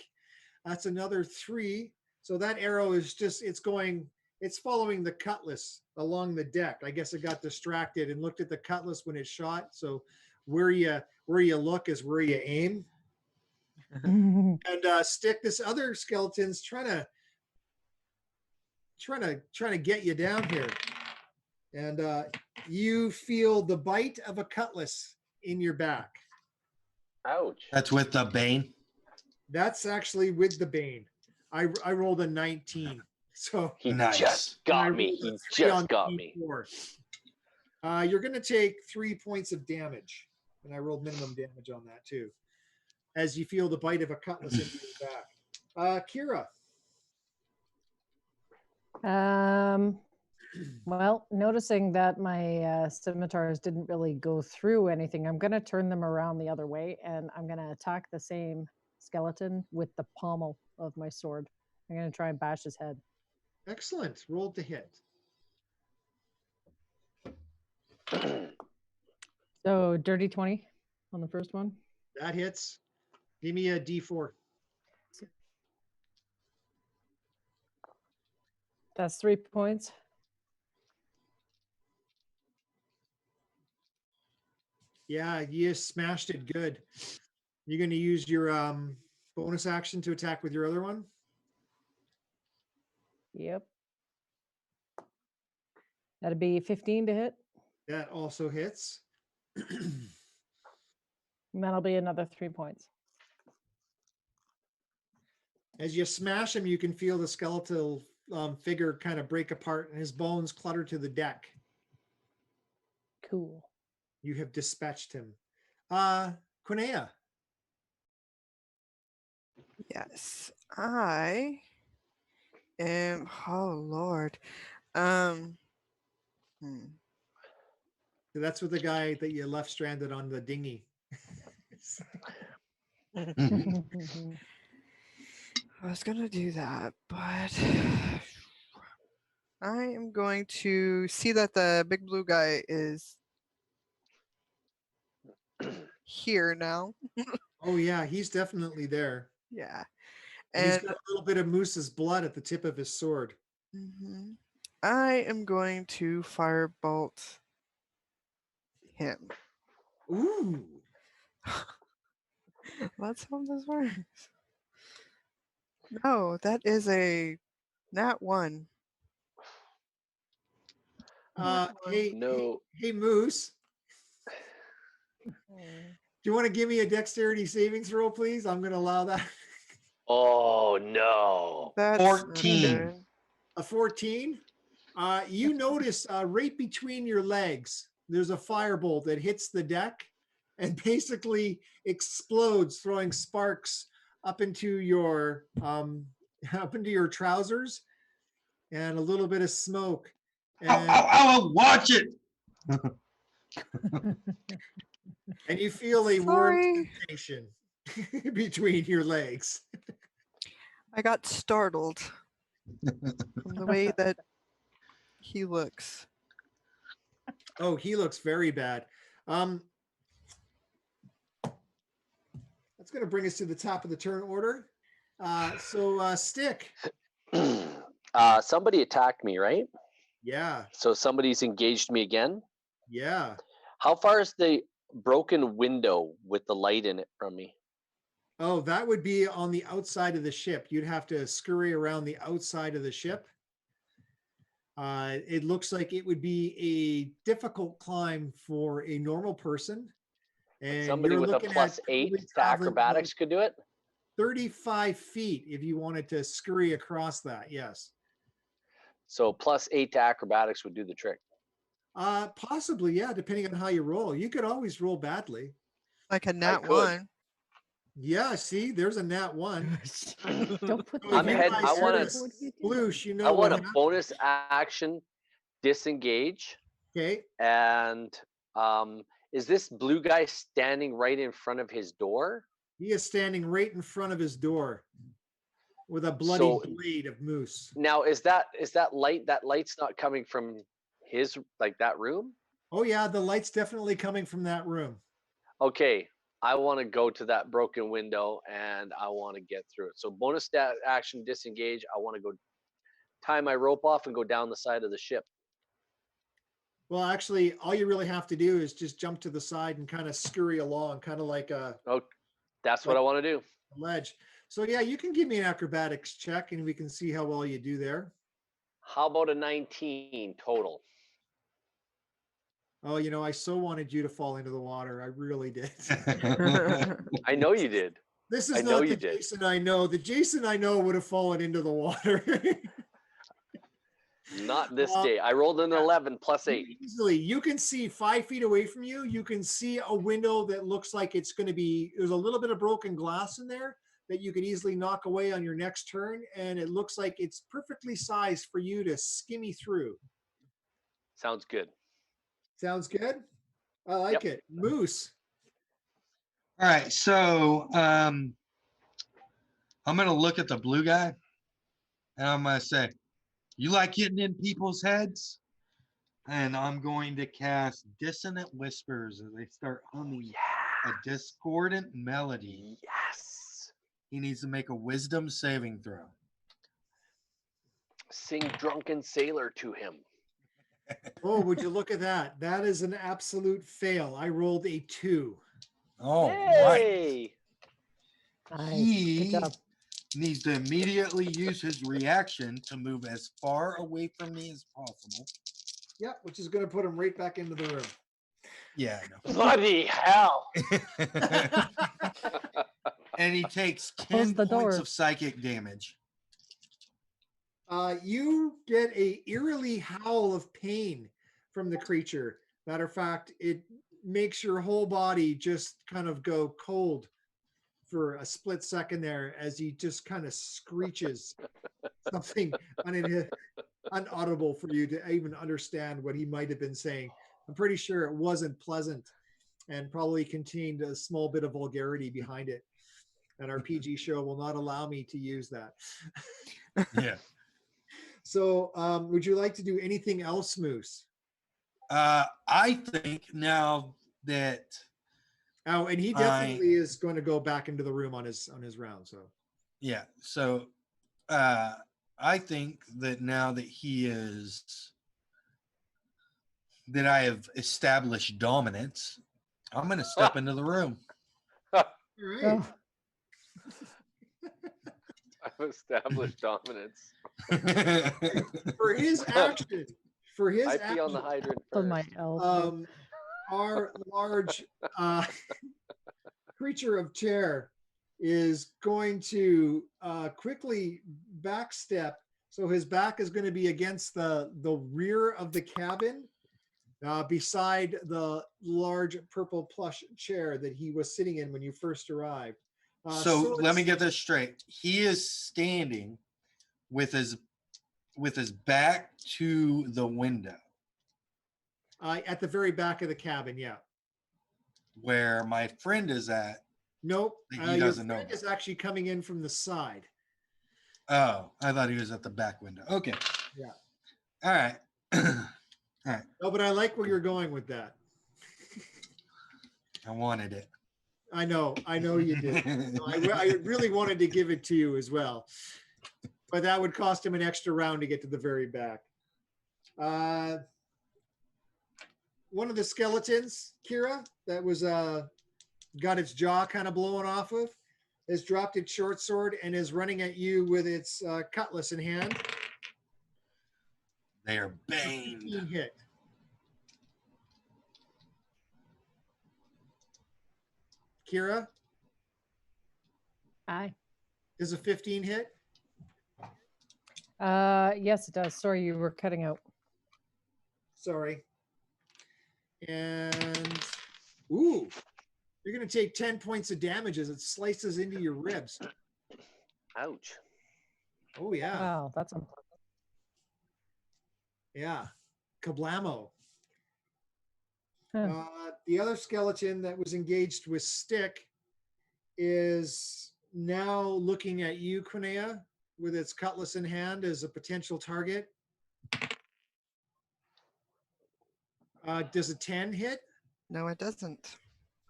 That's another 3. So that arrow is just, it's following the cutlass along the deck. I guess it got distracted and looked at the cutlass when it shot. So where you look is where you aim. And Stick, this other skeleton's trying to get you down here. And you feel the bite of a cutlass in your back. Ouch. That's with the bane. That's actually with the bane. I rolled a 19. So He Nice. just and I got me. rolled a He 3 on just got me. D4. You're going to take 3 points of damage. And I rolled minimum damage on that too, as you feel the bite of a cutlass into your back. Kira. Well, noticing that my scimitars didn't really go through anything, I'm going to turn them around the other way, and I'm going to attack the same skeleton with the pommel of my sword. I'm going to try and bash his head. Excellent. Rolled to hit. So dirty 20 on the first one. That hits. Give me a D4. That's 3 points. Yeah, you smashed it good. You're going to use your bonus action to attack with your other one? Yep. That'd be 15 to hit. That also hits. And that'll be another 3 points. As you smash him, you can feel the skeletal figure kind of break apart and his bones clutter to the deck. Cool. You have dispatched him. Quinea. Yes, I am. Oh Lord. Um. hmm. So that's with the guy that you left stranded on the dinghy. I was gonna do that, but I am going to see that the big blue guy is here now. Oh yeah, he's definitely there. Yeah, And he's and got a little bit of Moose's blood at the tip of his sword. I am going to firebolt him. Ooh. Let's hope this works. No, that is a nat 1. Hey, No. hey, Moose. Do you want to give me a dexterity saving throw, please? I'm going to allow that. Oh no. That's not 14. good. A 14. You notice right between your legs, there's a firebolt that hits the deck and basically explodes, throwing sparks up into your trousers and a little bit of smoke. Ow, And, ow, ow, watch it. and you feel a warm Sorry. sensation between your legs. I got startled from the way that he looks. Oh, he looks very bad. That's going to bring us to the top of the turn order. Stick. Somebody attacked me, right? Yeah, So somebody's engaged me again. yeah. How far is the broken window with the light in it from me? Oh, that would be on the outside of the ship. You'd have to scurry around the outside of the ship. It looks like it would be a difficult climb for a normal person. And Somebody you're with a looking +8 probably to traveling about acrobatics could do it. 35 feet if you wanted to scurry across that. Yes. So +8 to acrobatics would do the trick. Possibly, yeah, depending on how you roll. You could always roll badly. Like a nat could. 1. Yeah, see, there's a nat 1. Don't put So the if you head- guys I heard wanna- a sploosh, you know I want what a happened. bonus action disengage. Okay. And is this blue guy standing right in front of his door? He is standing right in front of his door with a bloody So- blade of moose. Now is that light? That light's not coming from his that room? Oh yeah, the light's definitely coming from that room. Okay, I want to go to that broken window and I want to get through it. So bonus action disengage. I want to go tie my rope off and go down the side of the ship. Well, actually, all you really have to do is just jump to the side and kind of scurry along, kind of like a Oh, that's what I want to do. ledge. So yeah, you can give me an acrobatics check and we can see how well you do there. How about a 19 total? Oh, I so wanted you to fall into the water. I really did. I know you did. This I is know not you the did. Jason I know. The Jason I know would have fallen into the water. Not this day. I rolled an 11 +8. Easily. You can see 5 feet away from you. You can see a window that looks like it's going to be, there's a little bit of broken glass in there that you could easily knock away on your next turn. And it looks like it's perfectly sized for you to skimmy through. Sounds good. Sounds good? I like it. Moose. All right, so I'm gonna look at the blue guy and I'm gonna say, "You like getting in people's heads?" And I'm going to cast Dissonant Whispers as they start humming a discordant melody. Yes. He needs to make a Wisdom saving throw. Sing Drunken Sailor to him. Oh, would you look at that? That is an absolute fail. I rolled a 2. Oh, right. Hey. Nice. He Good job. needs to immediately use his reaction to move as far away from me as possible. Yeah, which is going to put him right back into the room. Yeah, Bloody hell! I know. And he takes 10 Close the points door. of psychic damage. You get a eerily howl of pain from the creature. Matter of fact, it makes your whole body just kind of go cold for a split second there as he just kind of screeches something unaudible for you to even understand what he might have been saying. I'm pretty sure it wasn't pleasant and probably contained a small bit of vulgarity behind it. And our PG show will not allow me to use that. Yeah. So, would you like to do anything else, Moose? I think now that Oh, and he definitely is going to go back into the room on his round. So, yeah, so I think that now that I have established dominance, I'm going to step into the room. all right. Oh, I've established dominance. For his action, I pee on the hydrant for first. my elf. our large creature of chair is going to quickly backstep. So his back is going to be against the rear of the cabin, beside the large purple plush chair that he was sitting in when you first arrived. So let me get this straight. He is standing with his back to the window at the very back of the cabin. Yeah. where my friend is at. Nope. That he Your doesn't know friend about. is actually coming in from the side. Oh, I thought he was at the back window. Okay. Yeah. All right. All right. No, but I like where you're going with that. I wanted it. I know you did. No, I really wanted to give it to you as well, but that would cost him an extra round to get to the very back. One of the skeletons, Kira, that was got its jaw kind of blown off of, has dropped its short sword and is running at you with its cutlass in hand. They are A 15 baned. hit. Kira, Aye. is a 15 hit? Yes, it does. Sorry, you were cutting out. Sorry. And ooh, you're going to take 10 points of damage as it slices into your ribs. Ouch. Oh yeah, Wow, that's unpleasant. yeah, kablamo. Huh. The other skeleton that was engaged with Stick is now looking at you, Quinea, with its cutlass in hand as a potential target. Does a 10 hit? No, it doesn't.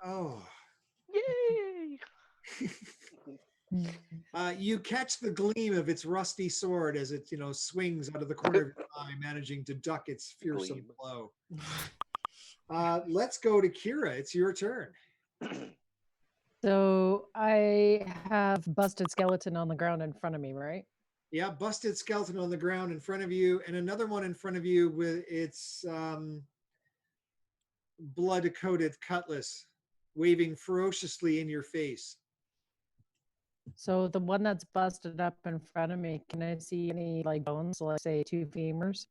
Oh. Yay! You catch the gleam of its rusty sword as it, swings out of the corner of your eye, managing to duck its fearsome Gleam. blow. Let's go to Kira. It's your turn. So I have busted skeleton on the ground in front of me, right? Yeah, busted skeleton on the ground in front of you, and another one in front of you with its blood-coated cutlass waving ferociously in your face. So the one that's busted up in front of me, can I see any like bones, let's say 2 femurs?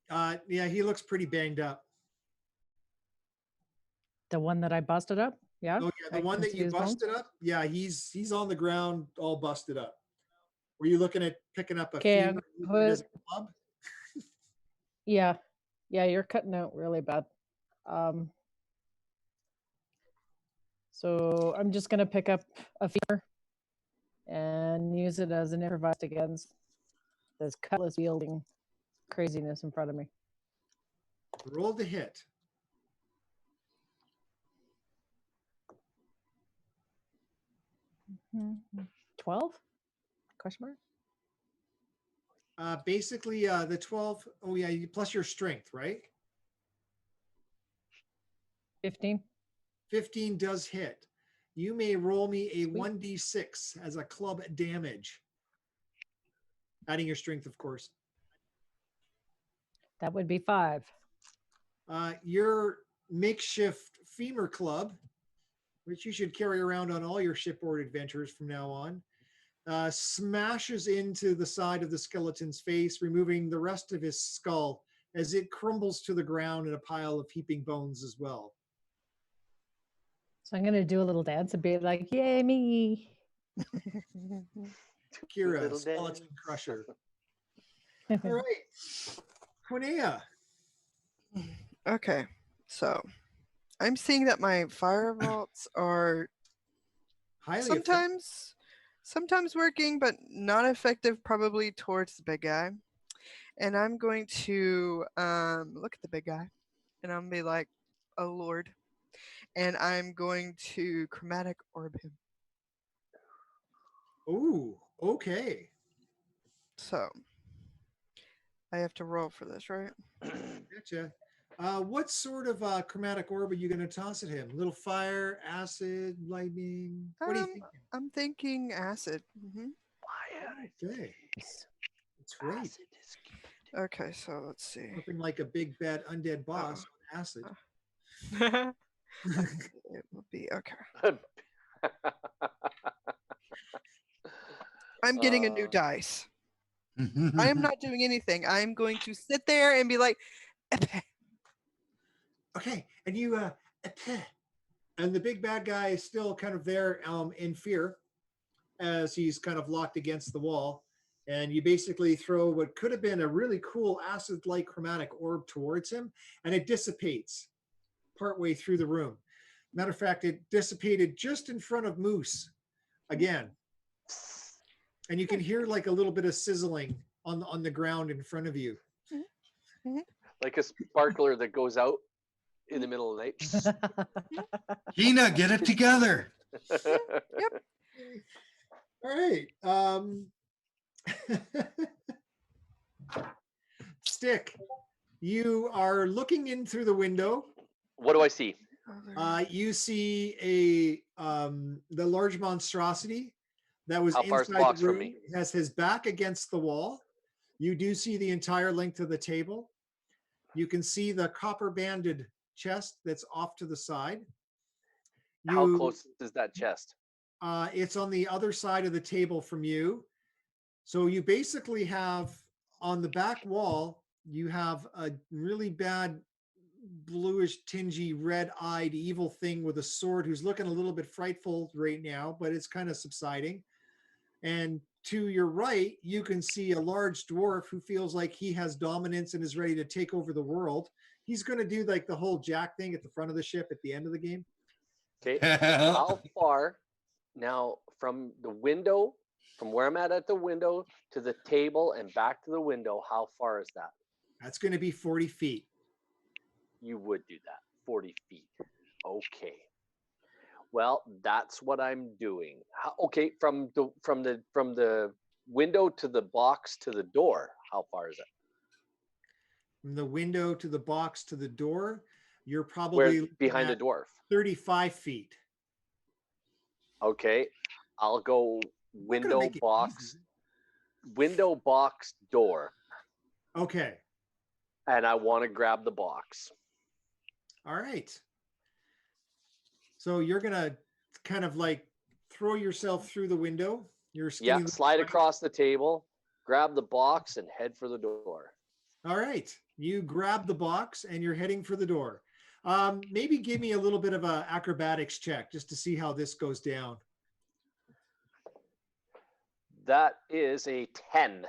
Yeah, he looks pretty banged up. The one that I busted up? Yeah. Oh yeah, the I one can that see you his bones? busted up. Yeah, he's on the ground, all busted up. Were you looking at picking up a Okay, femur I'm using it as a put- club? Yeah. Yeah, you're cutting out really bad. So I'm just gonna pick up a femur and use it as an improvised against this cutlass wielding craziness in front of me. Roll to hit. Mhm. 12? Question mark? Basically, the 12. Oh yeah, plus your strength, right? 15? 15 does hit. You may roll me a Sweet. 1d6 as a club damage. Adding your strength, of course. That would be 5. Your makeshift femur club, which you should carry around on all your shipboard adventures from now on, smashes into the side of the skeleton's face, removing the rest of his skull as it crumbles to the ground in a pile of heaping bones as well. So I'm going to do a little dance and be like, yay, me. Kira, Little skeleton dance. crusher. All right. Quinea. Okay, so I'm seeing that my fire vaults are Highly effective. sometimes working, but not effective probably towards the big guy. And I'm going to look at the big guy and I'm gonna be like, oh Lord. And I'm going to chromatic orb him. Ooh, okay. So I have to roll for this, right? Gotcha. What sort of chromatic orb are you going to toss at him? Little fire, acid, lightning? What do you think? I'm thinking acid. Fire. Okay. That's great. Acid is good. Okay, so let's see. Nothing like a big bad undead boss with acid. It will be okay. I'm getting a new dice. I am not doing anything. I am going to sit there and be like, "Epe." Okay, and you and the big bad guy is still kind of there in fear as he's kind of locked against the wall, and you basically throw what could have been a really cool acid-like chromatic orb towards him, and it dissipates partway through the room. Matter of fact, it dissipated just in front of Moose again, and you can hear like a little bit of sizzling on the ground in front of you. Like a sparkler that goes out in the middle of the night. Gina, get it together. Yep. All right. Stick, you are looking in through the window. What do I see? You see the large monstrosity that was How far is the inside box the from room. me? Has his back against the wall. You do see the entire length of the table. You can see the copper banded chest that's off to the side. How close is that chest? It's on the other side of the table from you. So you basically have on the back wall, you have a really bad bluish, tingy, red-eyed evil thing with a sword who's looking a little bit frightful right now, but it's kind of subsiding. And to your right, you can see a large dwarf who feels like he has dominance and is ready to take over the world. He's going to do like the whole Jack thing at the front of the ship at the end of the game. Okay. How far now from the window, from where I'm at the window to the table and back to the window, how far is that? That's going to be 40 feet. You would do that. 40 feet. Okay. Well, that's what I'm doing. Okay, from the window to the box to the door, how far is it? From the window to the box to the door, you're probably behind the dwarf. 35 feet. Okay, I'll go window box door. Okay. And I want to grab the box. All right. So you're going to kind of like throw yourself through the window. Slide across the table, grab the box, and head for the door. All right. You grab the box and you're heading for the door. Maybe give me a little bit of an acrobatics check just to see how this goes down. That is a 10.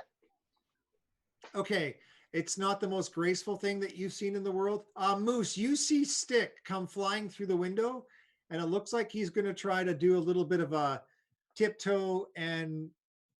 Okay. It's not the most graceful thing that you've seen in the world. Moose, you see Stick come flying through the window, and it looks like he's going to try to do a little bit of a tiptoe and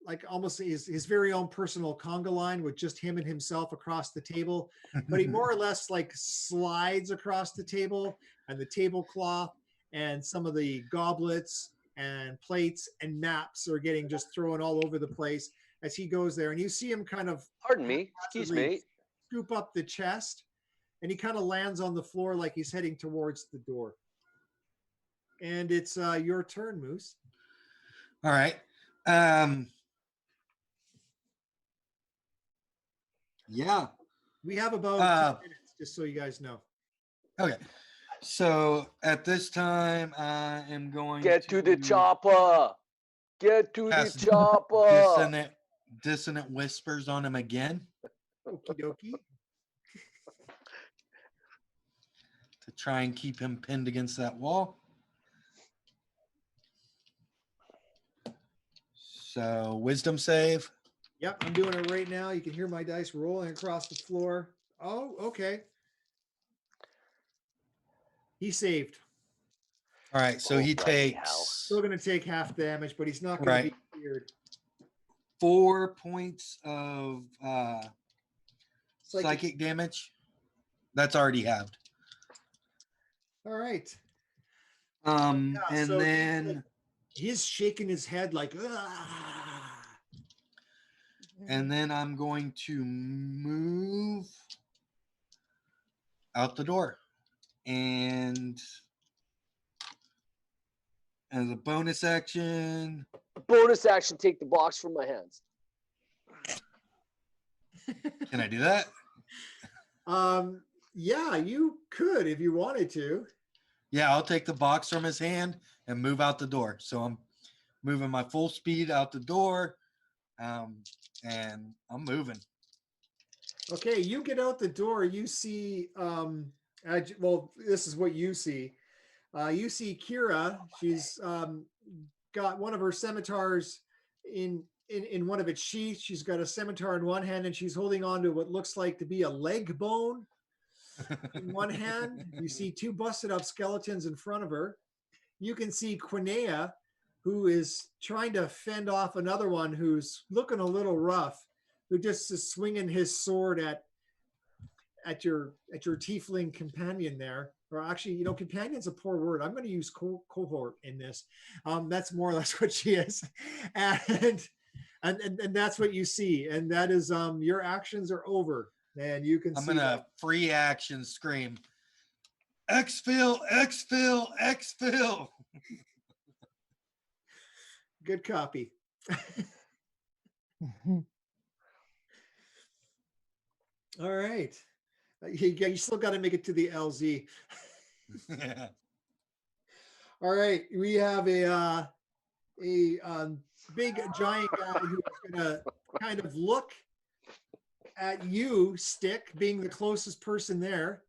like almost his very own personal conga line with just him and himself across the table. But he more or less like slides across the table, and the tablecloth and some of the goblets and plates and maps are getting just thrown all over the place as he goes there. And you see him kind of, pardon me, excuse me, scoop up the chest, and he kind of lands on the floor like he's heading towards the door. And it's your turn, Moose. All right. Yeah. We have about 10 minutes, just so you guys know. Okay. So at this time, I am going Get to the chopper. Get to the cast chopper. dissonant whispers on him again Okie dokie. to try and keep him pinned against that wall. So wisdom save. Yep, I'm doing it right now. You can hear my dice rolling across the floor. Oh, okay. He saved. All right, so Oh, he bloody takes hell. Still going to take half damage, but he's not going to be feared. 4 points of Psychic. psychic damage. That's already halved. All right. And so then he's shaking his head like, "Ah." and then I'm going to move out the door. And as a bonus action, Bonus action, take the box from my hands. can I do that? Yeah, you could if you wanted to. Yeah, I'll take the box from his hand and move out the door. So I'm moving my full speed out the door, and I'm moving. Okay, you get out the door. You see, well, this is what you see. You see Kira. She's got one of her scimitars in one of its sheaths. She's got a scimitar in one hand, and she's holding on to what looks like to be a leg bone in one hand. You see 2 busted up skeletons in front of her. You can see Quinea, who is trying to fend off another one who's looking a little rough, who just is swinging his sword at your tiefling companion there. Or actually, companion's a poor word. I'm going to use cohort in this. That's more or less what she is, and that's what you see. And that is your actions are over, and you can. I'm see gonna free action scream, exfil, exfil, exfil. Good copy. All right. You still got to make it to the LZ. Yeah. All right. We have a big giant guy who's going to kind of look at you, Stick, being the closest person there.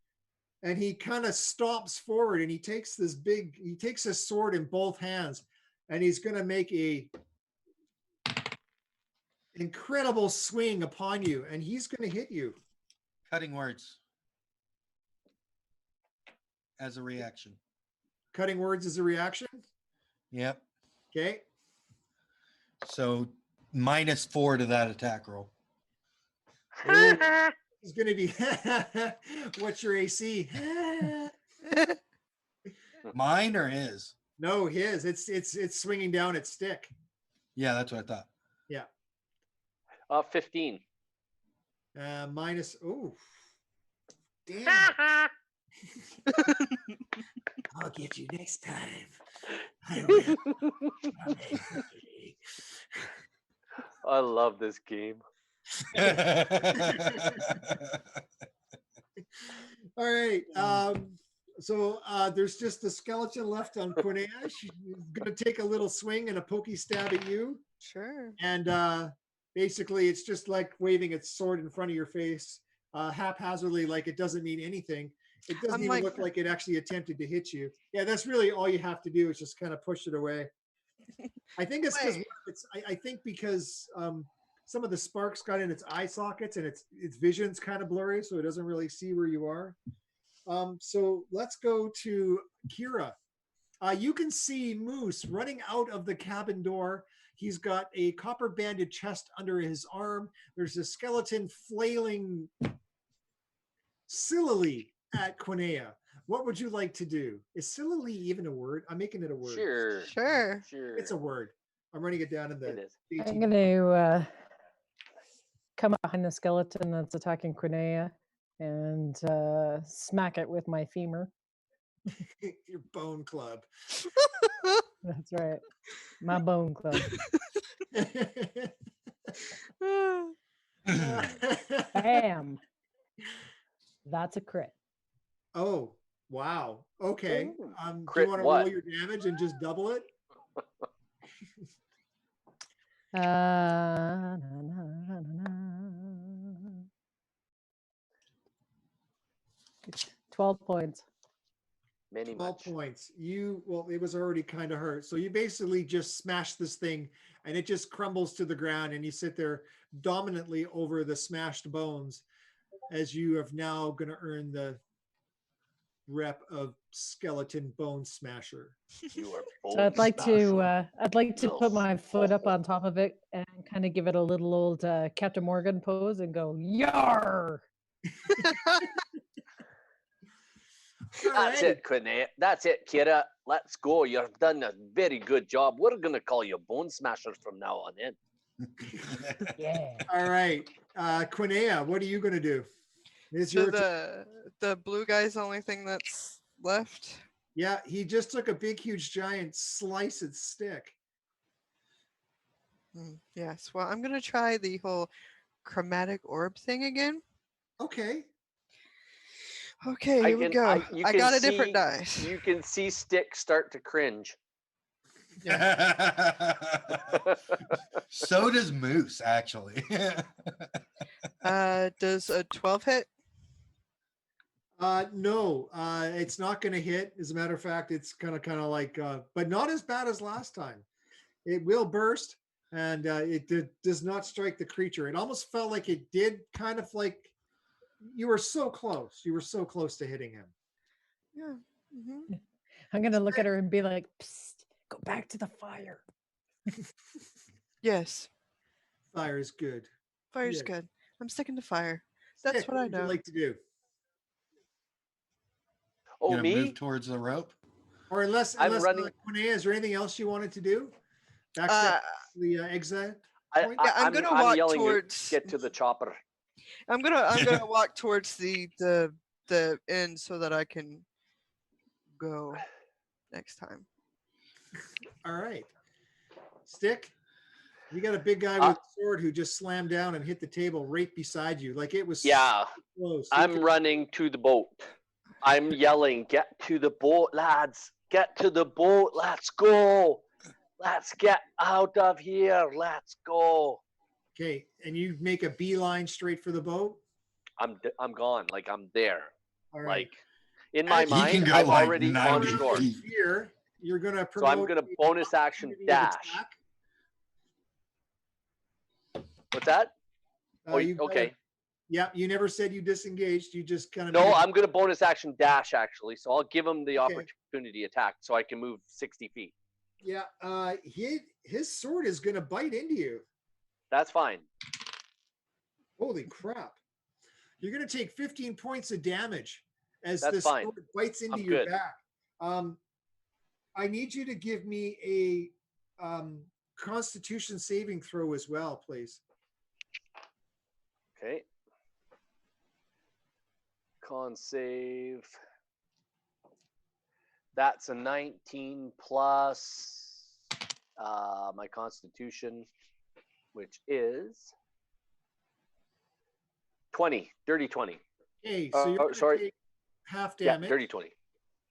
And he kind of stomps forward and he takes his sword in both hands and he's going to make a incredible swing upon you and he's going to hit you. Cutting words as a reaction. Cutting words as a reaction? Yep. Okay. So -4 to that attack roll. Oh, it's going to be, what's your AC? Mine or his? No, his. It's swinging down its Stick. Yeah, that's what I thought. Yeah. 15. Minus. Oh, damn! I'll get you next time. I will. I love this game. All right. So there's just the skeleton left on Quinea. She's going to take a little swing and a pokey stab at you. Sure. And basically, it's just like waving its sword in front of your face, haphazardly, like it doesn't mean anything. It doesn't even look like it actually attempted to hit you. Yeah, that's really all you have to do is just kind of push it away. I think it's because I think because some of the sparks got in its eye sockets and its vision's kind of blurry, so it doesn't really see where you are. So let's go to Kira. You can see Moose running out of the cabin door. He's got a copper banded chest under his arm. There's a skeleton flailing sillily at Quinea. What would you like to do? Is sillily even a word? I'm making it a word. Sure. It's a word. I'm running it down in the. It is. I'm going to come behind the skeleton that's attacking Quinea and smack it with my femur. Your bone club. That's right. My bone club. Bam. That's a crit. Oh, wow. Okay. Ooh, Do you crit want to what? roll your damage and just double it? 12 points. Many 12 much. points. Well, it was already kind of hurt. So you basically just smash this thing and it just crumbles to the ground and you sit there dominantly over the smashed bones as you have now going to earn the rep of skeleton bone smasher. You are So I'd like to put my foot up on Oh. top of it and kind of give it a little old Captain Morgan pose and go, "Yar!" That's it, Quinette. That's it, Kira. Let's go. You've done a very good job. We're going to call you Bone Smasher from now on in. Yeah. All right. Quinea, what are you going to do? It's So your turn. the blue guy's the only thing that's left. Yeah, he just took a big, huge, giant slice at stick. Yes. Well, I'm gonna try the whole chromatic orb thing again. Okay. Okay, here we go. You I can got a see- different dice. You can see Stick start to cringe. So does Moose, actually. Does a 12 hit? No, it's not going to hit. As a matter of fact, it's kind of like, but not as bad as last time. It will burst, and does not strike the creature. It almost felt like it did, kind of like you were so close. You were so close to hitting him. Yeah. Mm-hmm. I'm going to look at her and be like, "Psst, go back to the fire." Yes. Fire is good. Fire's Yeah. good. I'm sticking to fire. That's Stick, what I would you know. like to do? Oh, Gonna me? move towards the rope. Or unless running- Quinea, is there anything else you wanted to do? Back Uh, the exit I, point? Yeah, I'm gonna walk yelling you, towards- get to the chopper. I'm gonna walk towards the end so that I can go next time. All right. Stick, you got a big guy with a sword who just slammed down and hit the table right beside you. Like it was Yeah, so close. I'm running to the boat. I'm yelling, get to the boat, lads. Get to the boat. Let's go. Let's get out of here. Let's go. Okay, and you make a beeline straight for the boat? I'm gone. Like I'm there. All right. Like in my He can mind, go I'm like already 90 on Out shore. of feet. Here, you're going to So promote I'm gonna a bonus action opportunity of dash. attack. What's that? You got Okay. Yeah, you never said you disengaged. You just kind of No, I'm gonna bonus action dash actually. So I'll give him the Okay. opportunity attack so I can move 60 feet. Yeah, his sword is going to bite into you. That's fine. Holy crap. You're going to take 15 points of damage as That's this fine. sword bites into I'm your good. back. I need you to give me a Constitution saving throw as well, please. Okay. Con save. That's a 19 plus my Constitution, which is 20. Dirty 20. Okay, so you're going to sorry. take half Yeah, damage. dirty 20.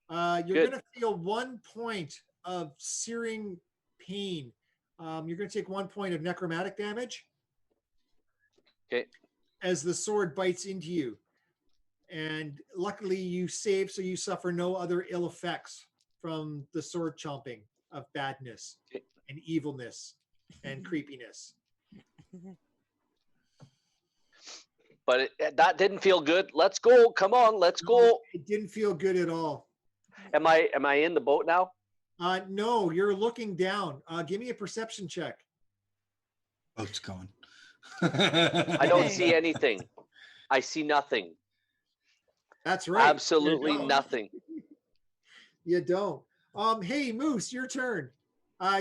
You're Good. going to feel 1 point of searing pain. You're going to take 1 point of necromantic damage. Okay. As the sword bites into you. And luckily you save, so you suffer no other ill effects from the sword chomping of badness Okay. and evilness and creepiness. But that didn't feel good. Let's go. Come on, let's go. It didn't feel good at all. Am I in the boat now? No, you're looking down. Give me a perception check. Boat's gone. I don't Hey. see anything. I see nothing. That's right. Absolutely You don't. nothing. You don't. Hey, Moose, your turn.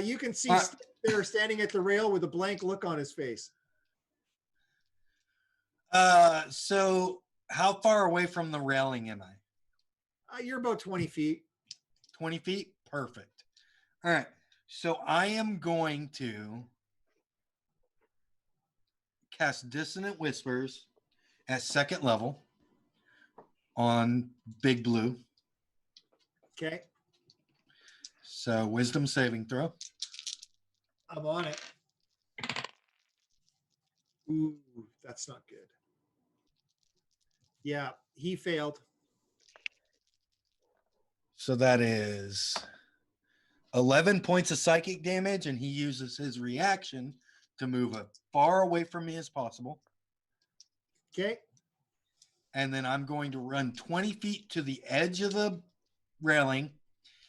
You can see What? Steve there standing at the rail with a blank look on his face. So how far away from the railing am I? You're about 20 feet. 20 feet? Perfect. All right. So I am going to cast Dissonant Whispers at 2nd level. on Big Blue. Okay, So wisdom saving throw. I'm on it. Ooh, that's not good. Yeah, he failed. So that is 11 points of psychic damage, and he uses his reaction to move as far away from me as possible. Okay, And then I'm going to run 20 feet to the edge of the railing,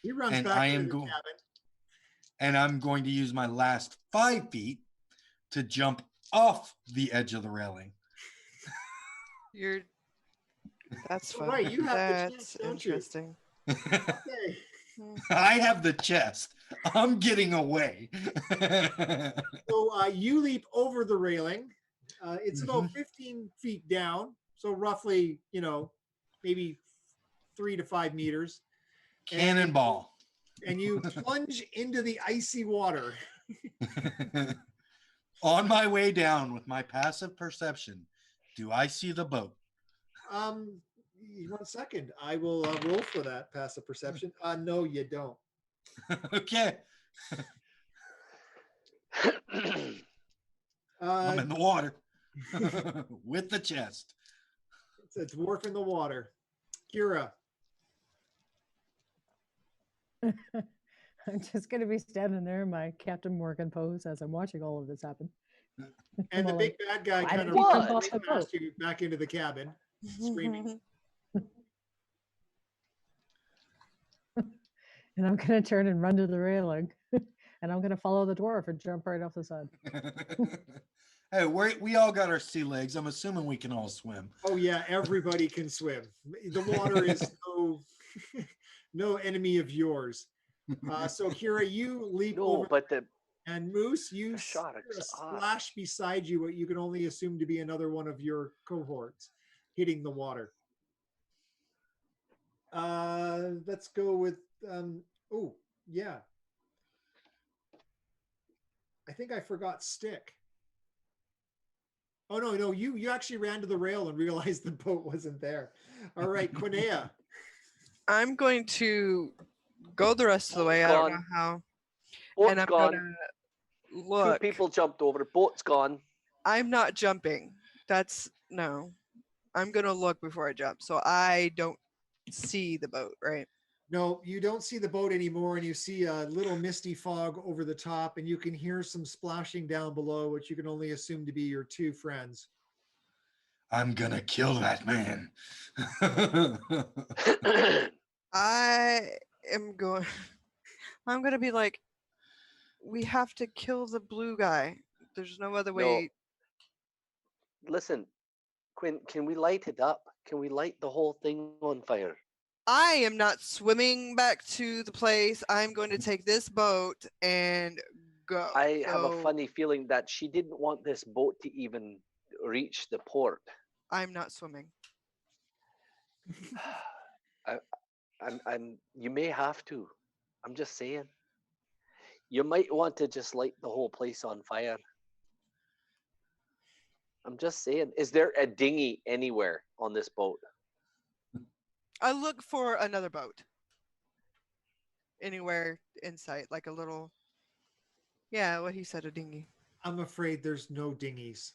he runs and back into the cabin. And I'm going to use my last 5 feet to jump off the edge of the railing. That's Oh, fun. right, you have the chest, That's don't you? interesting. Okay. I have the chest. I'm getting away. So you leap over the railing. It's about Mhm. 15 feet down, so roughly, maybe 3 to 5 meters. Cannonball. And you plunge into the icy water. On my way down with my passive perception, do I see the boat? 1 second. I will roll for that passive perception. No, you don't. Okay. I'm in the water with the chest. It's a dwarf in the water. Kira. I'm just going to be standing there in my Captain Morgan pose as I'm watching all of this happen. And the I'm big bad guy why kind did of we jump runs off the past boat? you back into the cabin, screaming. And I'm going to turn and run to the railing. And I'm going to follow the dwarf and jump right off the side. Hey, we all got our sea legs. I'm assuming we can all swim. Oh yeah, everybody can swim. The water is no enemy of yours. So Kira, you leap No, over, but the and Moose, you sharks a are. splash beside you, what you can only assume to be another one of your cohorts hitting the water. Let's go with oh yeah. I think I forgot Stick. Oh no, you actually ran to the rail and realized the boat wasn't there. All right, Quinea. I'm going to go the rest of the way. I don't know Gone. how. Boat's And I'm gone. gonna Two look. people jumped over. Boat's gone. I'm not jumping. No. I'm gonna look before I jump, so I don't see the boat. Right. No, you don't see the boat anymore, and you see a little misty fog over the top, and you can hear some splashing down below, which you can only assume to be your two friends. I'm gonna kill that man. I am going. I'm gonna be like, we have to kill the blue guy. There's no other way. Listen, Quinn, can we light it up? Can we light the whole thing on fire? I am not swimming back to the place. I'm going to take this boat and go. I have a So funny feeling that she didn't want this boat to even reach the port. I'm not swimming. I'm you may have to. I'm just saying. You might want to just light the whole place on fire. I'm just saying. Is there a dinghy anywhere on this boat? I look for another boat. Anywhere in sight, like a little. Yeah, what he said, a dinghy. I'm afraid there's no dinghies.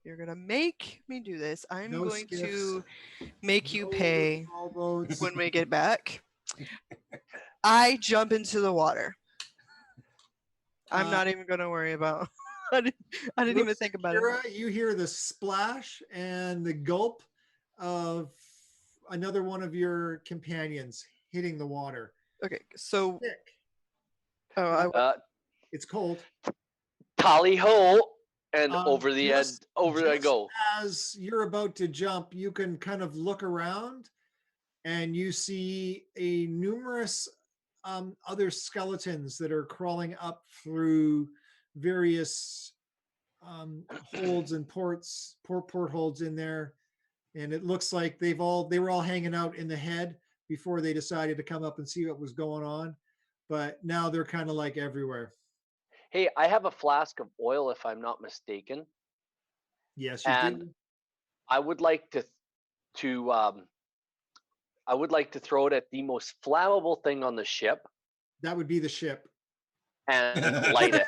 You're gonna make me do this. I'm No going skiffs, to make you no pay small boats. when we get back. I jump into the water. I'm not even gonna worry about. I didn't even think about it. Kira, you hear the splash and the gulp of another one of your companions hitting the water. Okay, so Stick. oh, It's cold. Tally ho! And over the end, Just I go. As you're about to jump, you can kind of look around and you see a numerous other skeletons that are crawling up through various holds and portholes in there. And it looks like they were all hanging out in the head before they decided to come up and see what was going on. But now they're kind of like everywhere. Hey, I have a flask of oil, if I'm not mistaken, Yes, you and do. I would like to to throw it at the most flammable thing on the ship That would be the ship. and light it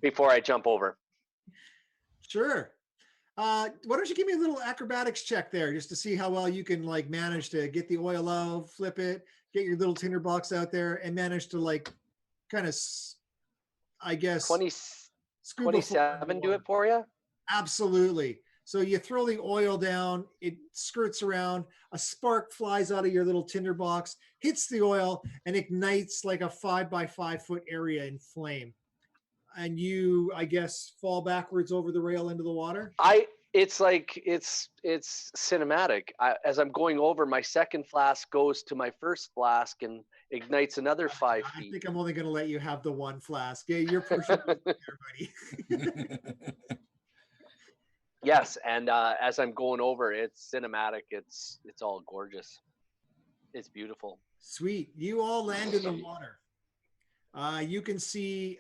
before I jump over. Sure. Why don't you give me a little acrobatics check there, just to see how well you can like manage to get the oil out, flip it, get your little tinderbox out there, and manage to like kind of, I guess, 20, scuba forward in the 27 do water. it for you? Absolutely. So you throw the oil down, it skirts around, a spark flies out of your little tinderbox, hits the oil, and ignites like a 5 by 5 foot area in flame. And you, I guess, fall backwards over the rail into the water. It's like it's cinematic. As I'm going over, my second flask goes to my first flask and ignites another 5 I feet. think I'm only going to let you have the one flask. Yeah, you're pushing there, buddy. Yes, and as I'm going over, it's cinematic. It's all gorgeous. It's beautiful. Sweet. You all land in the water. You can see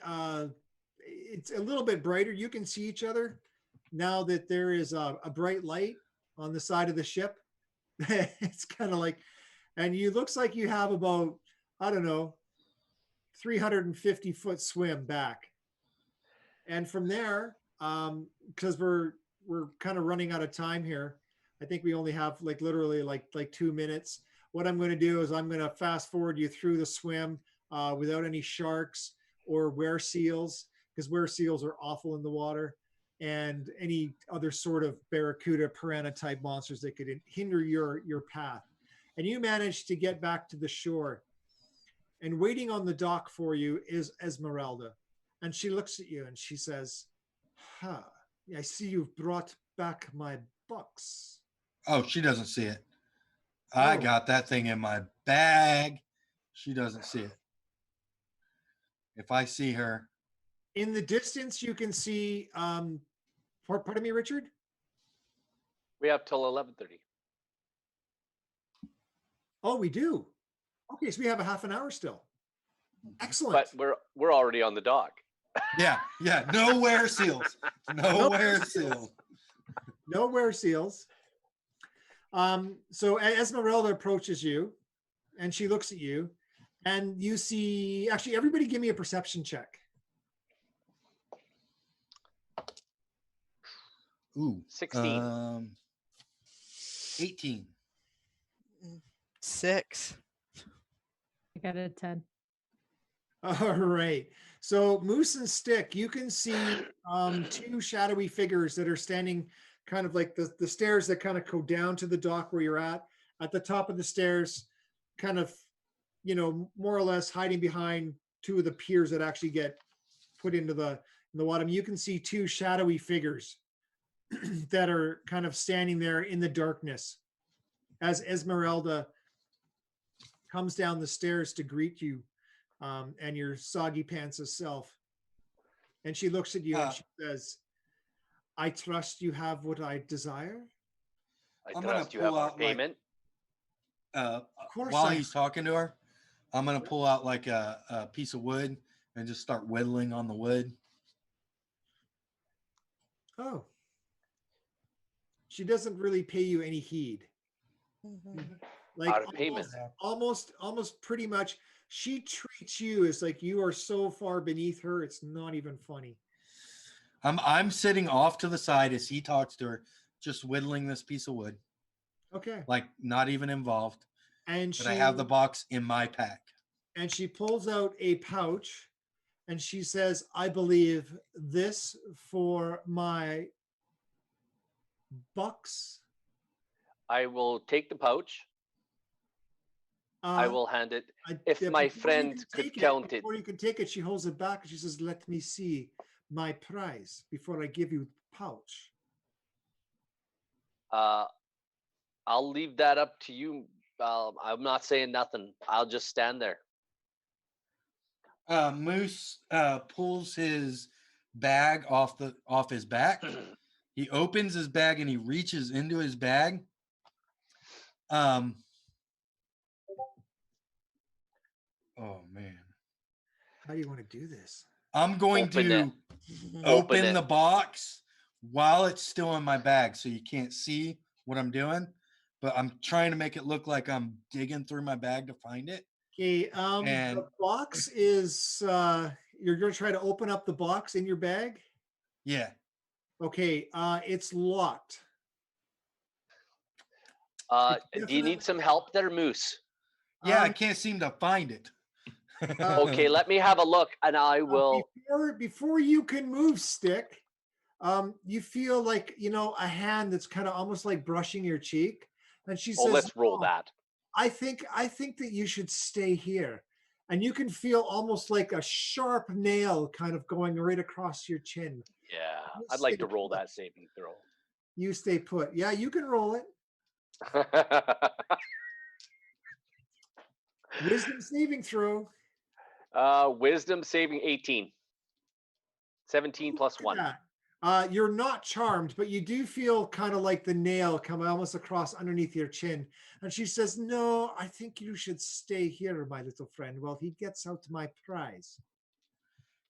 it's a little bit brighter. You can see each other now that there is a bright light on the side of the ship. It's kind of like, and you looks like you have about, I don't know, 350-foot swim back. And from there, because we're kind of running out of time here. I think we only have like literally like 2 minutes. What I'm going to do is I'm going to fast forward you through the swim without any sharks or were seals, because were seals are awful in the water, and any other sort of barracuda, piranha type monsters that could hinder your path. And you manage to get back to the shore. And waiting on the dock for you is Esmeralda. And she looks at you and she says, "Huh. I see you've brought back my box." Oh, she doesn't see it. I Oh. got that thing in my bag. She doesn't see it. If I see her, In the distance, you can see, pardon me, Richard? We have till 11:30. Oh, we do. Okay, so we have a half an hour still. Excellent. But we're already on the dock. yeah, no were seals. No were seals. No were seals. So Esmeralda approaches you and she looks at you and you see, actually, everybody give me a perception check. Ooh. 16. 18. 6. I got a 10. All right. So Moose and Stick, you can see two shadowy figures that are standing kind of like the stairs that kind of go down to the dock where you're at the top of the stairs, kind of, more or less hiding behind two of the piers that actually get put into the water. You can see two shadowy figures that are kind of standing there in the darkness as Esmeralda comes down the stairs to greet you and your soggy pants' self. And she looks at you and she says, "I trust you have what I desire." I I'm trust gonna you have pull our out, like, payment. course while I- he's talking to her, I'm going to pull out like a piece of wood and just start whittling on the wood. Oh. She doesn't really pay you any heed. Like Out of payment. almost pretty much, she treats you as like you are so far beneath her, it's not even funny. I'm sitting off to the side as he talks to her, just whittling this piece of wood, Okay. like not even involved. And But I have the box in my pack. and she pulls out a pouch and she says, "I believe this for my bucks." I will take the pouch. I will hand it. If Yeah, my before you friend can could take count it. before you can take it, she holds it back and she says, "Let me see my prize before I give you the pouch." I'll leave that up to you. I'm not saying nothing. I'll just stand there. Moose pulls his bag off his back. He opens his bag and he reaches into his bag. Oh man. How do you want to do this? I'm going Open to it. open Open the it. box while it's still in my bag so you can't see what I'm doing. but I'm trying to make it look like I'm digging through my bag to find it. Okay, And- the box is you're gonna try to open up the box in your bag. Yeah. Okay, it's locked. Do you need some help there, Moose? Yeah, I Um, can't seem to find it. Okay, let me have a look, and I will. Before you can move, Stick, you feel like a hand that's kind of almost like brushing your cheek, and she Oh, says, let's roll "No, that. I think that you should stay here." And you can feel almost like a sharp nail kind of going right across your chin. Yeah, You I'd like stay to roll put. that saving throw. You stay put. Yeah, you can roll it. Wisdom saving throw. Wisdom saving 18. 17 plus 1. Yeah. You're not charmed, but you do feel kind of like the nail come almost across underneath your chin. And she says, "No, I think you should stay here, my little friend, while he gets out my prize."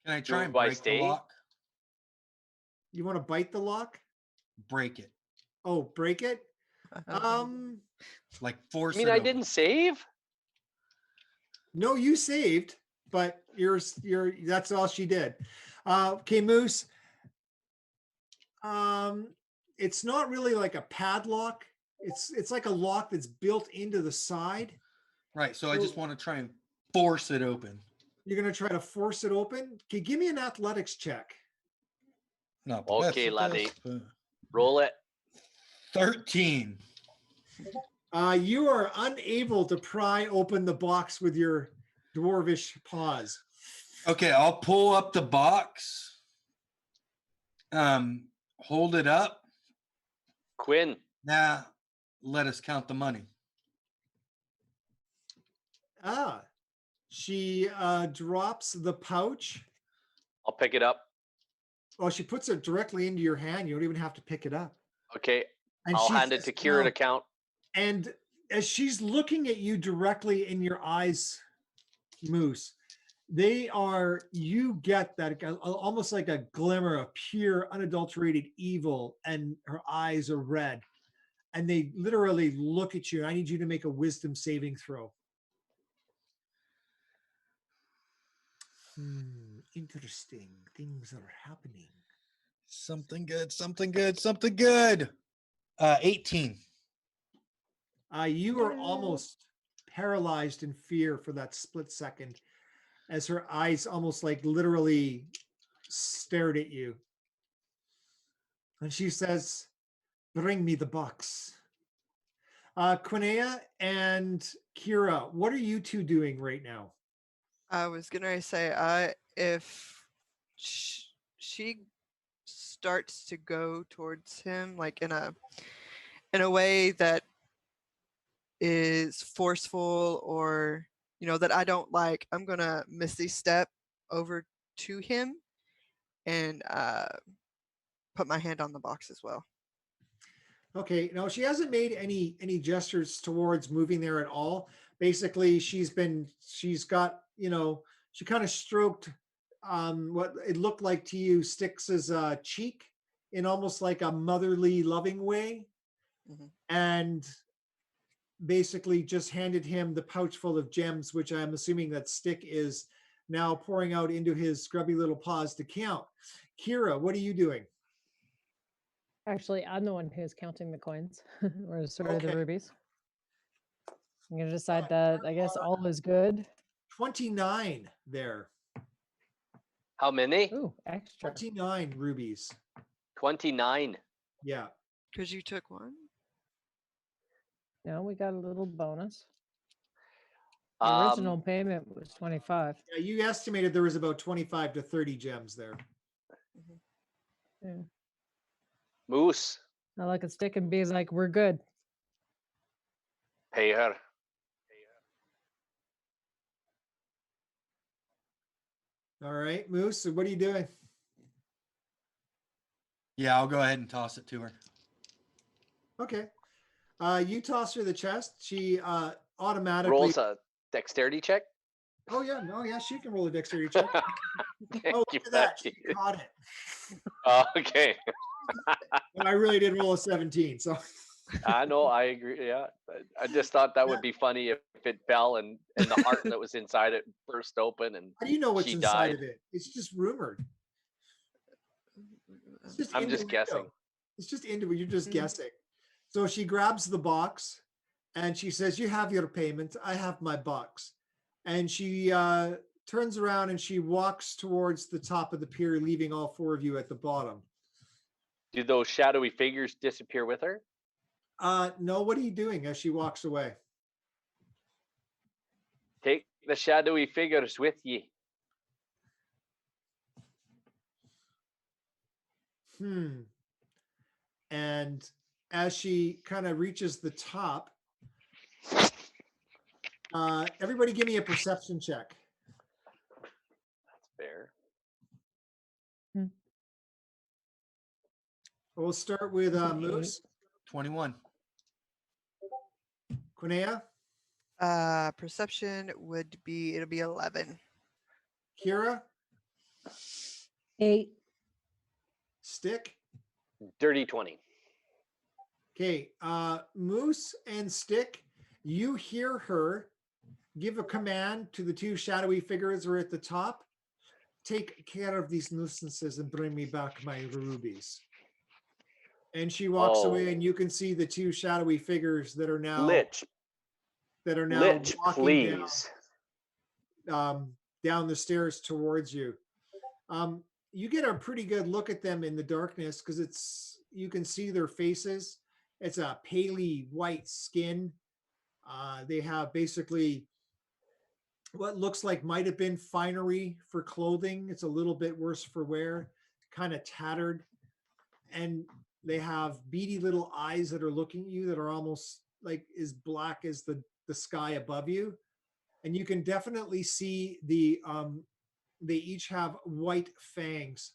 Can I try and Do I break the stay? lock? You want to bite the lock? Break it. Oh, break it? Like force I mean, it I open. didn't save. No, you saved, but that's all she did. Okay, Moose. It's not really like a padlock. It's like a lock that's built into the side. Right. So I just want to try and force it open. You're gonna try to force it open. Okay, give me an athletics check. Not the Okay, best, laddie. but Roll it. 13. You are unable to pry open the box with your dwarvish paws. Okay, I'll pull up the box. Hold it up. Quinn. Now, let us count the money. She drops the pouch. I'll pick it up. Oh, she puts it directly into your hand. You don't even have to pick it up. Okay, And I'll she hand it says, to Kira "No." to count. And as she's looking at you directly in your eyes, Moose, you get that almost like a glimmer of pure, unadulterated evil, and her eyes are red. And they literally look at you. I need you to make a wisdom saving throw. Interesting. Things are happening. Something good, something good, something good. 18. You are almost paralyzed in fear for that split second as her eyes almost like literally stared at you. And she says, "Bring me the box." Quinea and Kira, what are you two doing right now? I was gonna say, if she starts to go towards him, like in a way that is forceful or that I don't like, I'm gonna misty step over to him and put my hand on the box as well. Okay, no, she hasn't made any gestures towards moving there at all. Basically, she's got, she kind of stroked what it looked like to you Styx's cheek in almost like a motherly, loving way. Mhm. And basically just handed him the pouch full of gems, which I'm assuming that Stick is now pouring out into his grubby little paws to count. Kira, what are you doing? Actually, I'm the one who's counting the coins, or sorry, Okay. the rubies. I'm gonna decide that I guess all is good. 29 there. How many? Ooh, extra. 29 rubies. 29. Yeah. Because you took one. No, we got a little bonus. The original payment was 25. Yeah, you estimated there was about 25 to 30 gems there. Yeah. Moose, I like a stick and be's like, we're good. pay her. All right, Moose, so what are you doing? Yeah, I'll go ahead and toss it to her. Okay. You toss her the chest. She automatically Rolls a dexterity check. Oh yeah, no, yeah, she can roll a dexterity check. Thank Oh, you, look at that. She buddy. caught it. Okay. And I really did roll a 17. So I know, I agree. Yeah, I just thought that would be funny if it fell and the heart that was inside it burst open and How do you know what's she inside died. of it? It's just rumored. It's just I'm just guessing. It's just into it. You're just Mm. guessing. So she grabs the box and she says, "You have your payment. I have my box." And she turns around and she walks towards the top of the pier, leaving all four of you at the bottom. Do those shadowy figures disappear with her? No, what are you doing as she walks away? Take the shadowy figures with ye. And as she kind of reaches the top, everybody give me a perception check. That's fair. We'll start with Moose. 21. Quinea, Perception would be, it'll be 11. Kira, 8. Stick. Dirty 20. Okay, Moose and Stick, you hear her give a command to the two shadowy figures who are at the top. Take care of these nuisances and bring me back my rubies. And she walks away, and you can see the two shadowy figures that are now Lich, walking please. down the stairs towards you. You get a pretty good look at them in the darkness because you can see their faces. It's a paley white skin. They have basically what looks like might have been finery for clothing. It's a little bit worse for wear, kind of tattered. And they have beady little eyes that are looking at you that are almost like as black as the sky above you. And you can definitely see they each have white fangs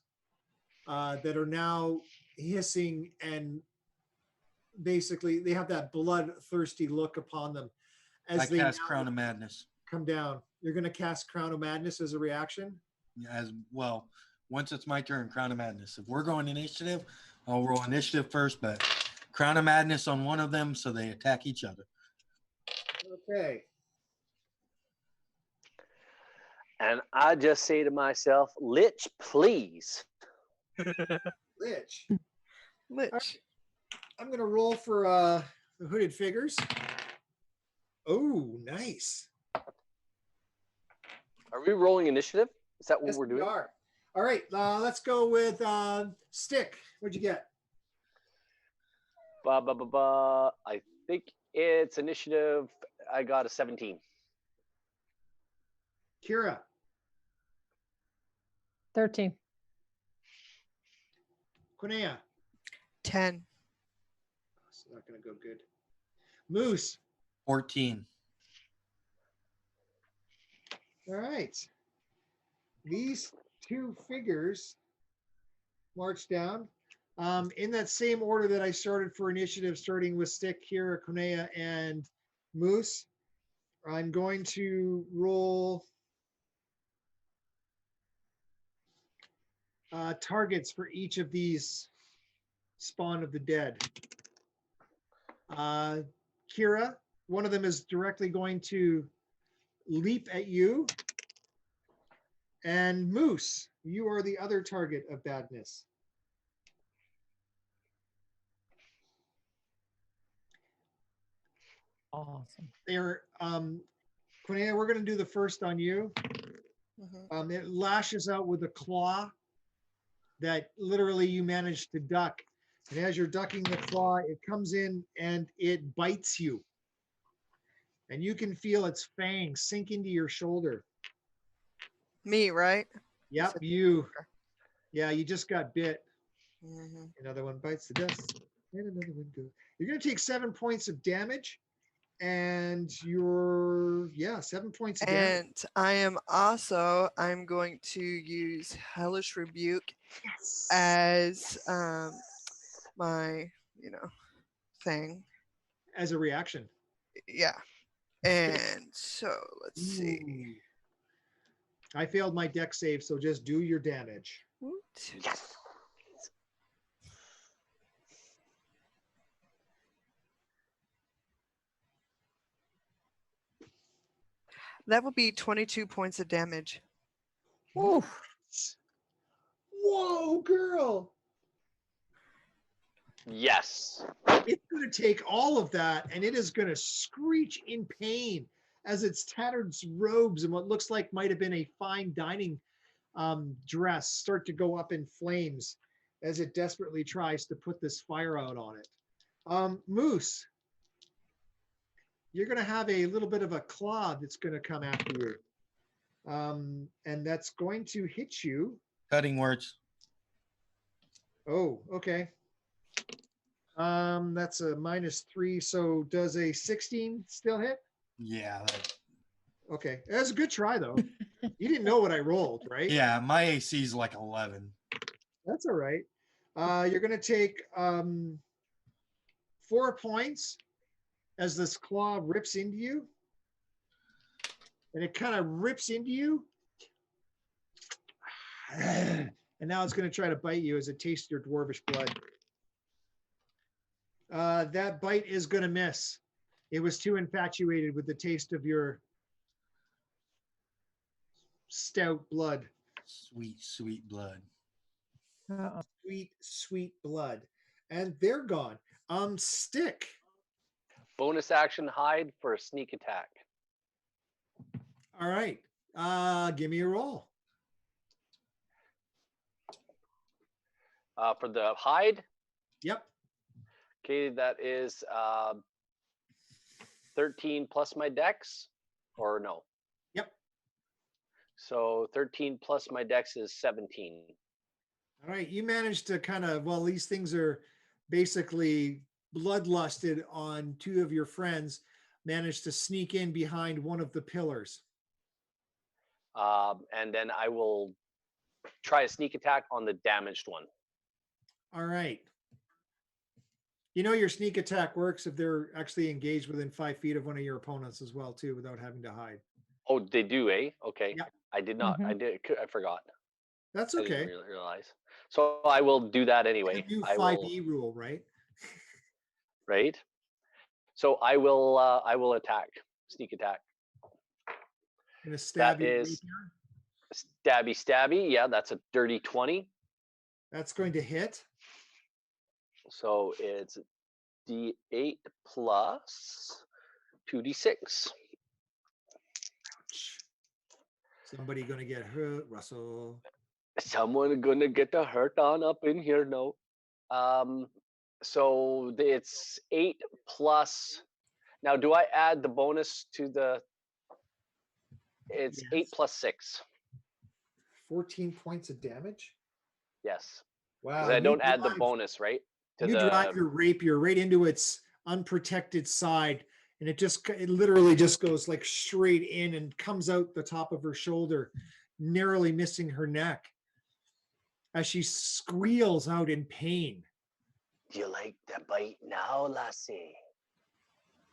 that are now hissing, and basically they have that bloodthirsty look upon them. I cast Crown of Madness. Come down. You're going to cast Crown of Madness as a reaction? As well. Once it's my turn, Crown of Madness. If we're going initiative, I'll roll initiative first, but Crown of Madness on one of them so they attack each other. Okay. And I just say to myself, Lich, please. Lich. Lich. I'm going to roll for the hooded figures. Oh, nice. Are we rolling initiative? Is that what Yes, we're doing? we are. All right, let's go with Stick. What'd you get? I think it's initiative. I got a 17. Kira. 13. Quinea. 10. It's not going to go good. Moose. 14. All right. These two figures march down in that same order that I started for initiative, starting with Stick, Kira, Quinea, and Moose. I'm going to roll targets for each of these spawn of the dead. Kira, one of them is directly going to leap at you. And Moose, you are the other target of badness. Awesome. They're Quinea, we're going to do the first on you. Mhm. It lashes out with a claw that literally you manage to duck. And as you're ducking the claw, it comes in and it bites you. And you can feel its fangs sink into your shoulder. Me, right? Yep, said- you. Yeah, you just got bit. Mhm. Another one bites the dust. And another one goes. You're going to take 7 points of damage. And you're, 7 points of damage. And I'm going to use Hellish Rebuke Yes. as my, thing. As a reaction. Yeah. And so let's see. Ooh. I failed my deck save, so just do your damage. Woot. Yes. That would be 22 points of damage. Whoa, girl. Yes. It's going to take all of that and it is going to screech in pain as its tattered robes and what looks like might have been a fine dining dress start to go up in flames as it desperately tries to put this fire out on it. Moose, you're going to have a little bit of a claw that's going to come after you. And that's going to hit you. Cutting words. Oh, okay. That's a -3. So does a 16 still hit? Yeah. Okay. That's a good try though. You didn't know what I rolled, right? Yeah, my AC is like 11. That's all right. You're going to take 4 points as this claw rips into you. And it kind of rips into you. And now it's going to try to bite you as it tastes your dwarvish blood. That bite is going to miss. It was too infatuated with the taste of your stout blood. Sweet, sweet blood. Uh-oh. Sweet, sweet blood. And they're gone. Stick. Bonus action hide for a sneak attack. All right. Give me a roll. For the hide, Yep. okay, that is 13 plus my dex, or no? Yep. So 13 plus my dex is 17. All right. You managed to kind of, well, these things are basically bloodlusted on 2 of your friends, managed to sneak in behind one of the pillars. And then I will try a sneak attack on the damaged one. All right. You know your sneak attack works if they're actually engaged within 5 feet of one of your opponents as well, too, without having to hide. Oh, they do, eh? Okay. Yeah. I did not. I forgot. That's I okay. didn't realize. So I will do that anyway. New I 5e rule, right? Right. So I will attack. Sneak attack. Gonna stab That you. is stabby. Yeah, that's a dirty 20. That's going to hit. So it's D8 plus 2D6. Ouch. Somebody gonna get hurt, Russell. Someone gonna get a hurt on up in here, no. So it's 8 plus. Now, do I add the bonus to the? It's 8 Yes. plus 6. 14 points of damage. Yes. Wow. Because I you don't add the drive- bonus, right? To You drive your rapier right into its unprotected side, and it literally just goes like straight in and comes out the top of her shoulder, narrowly missing her neck as she squeals out in pain. Do you like the bite now, lassie?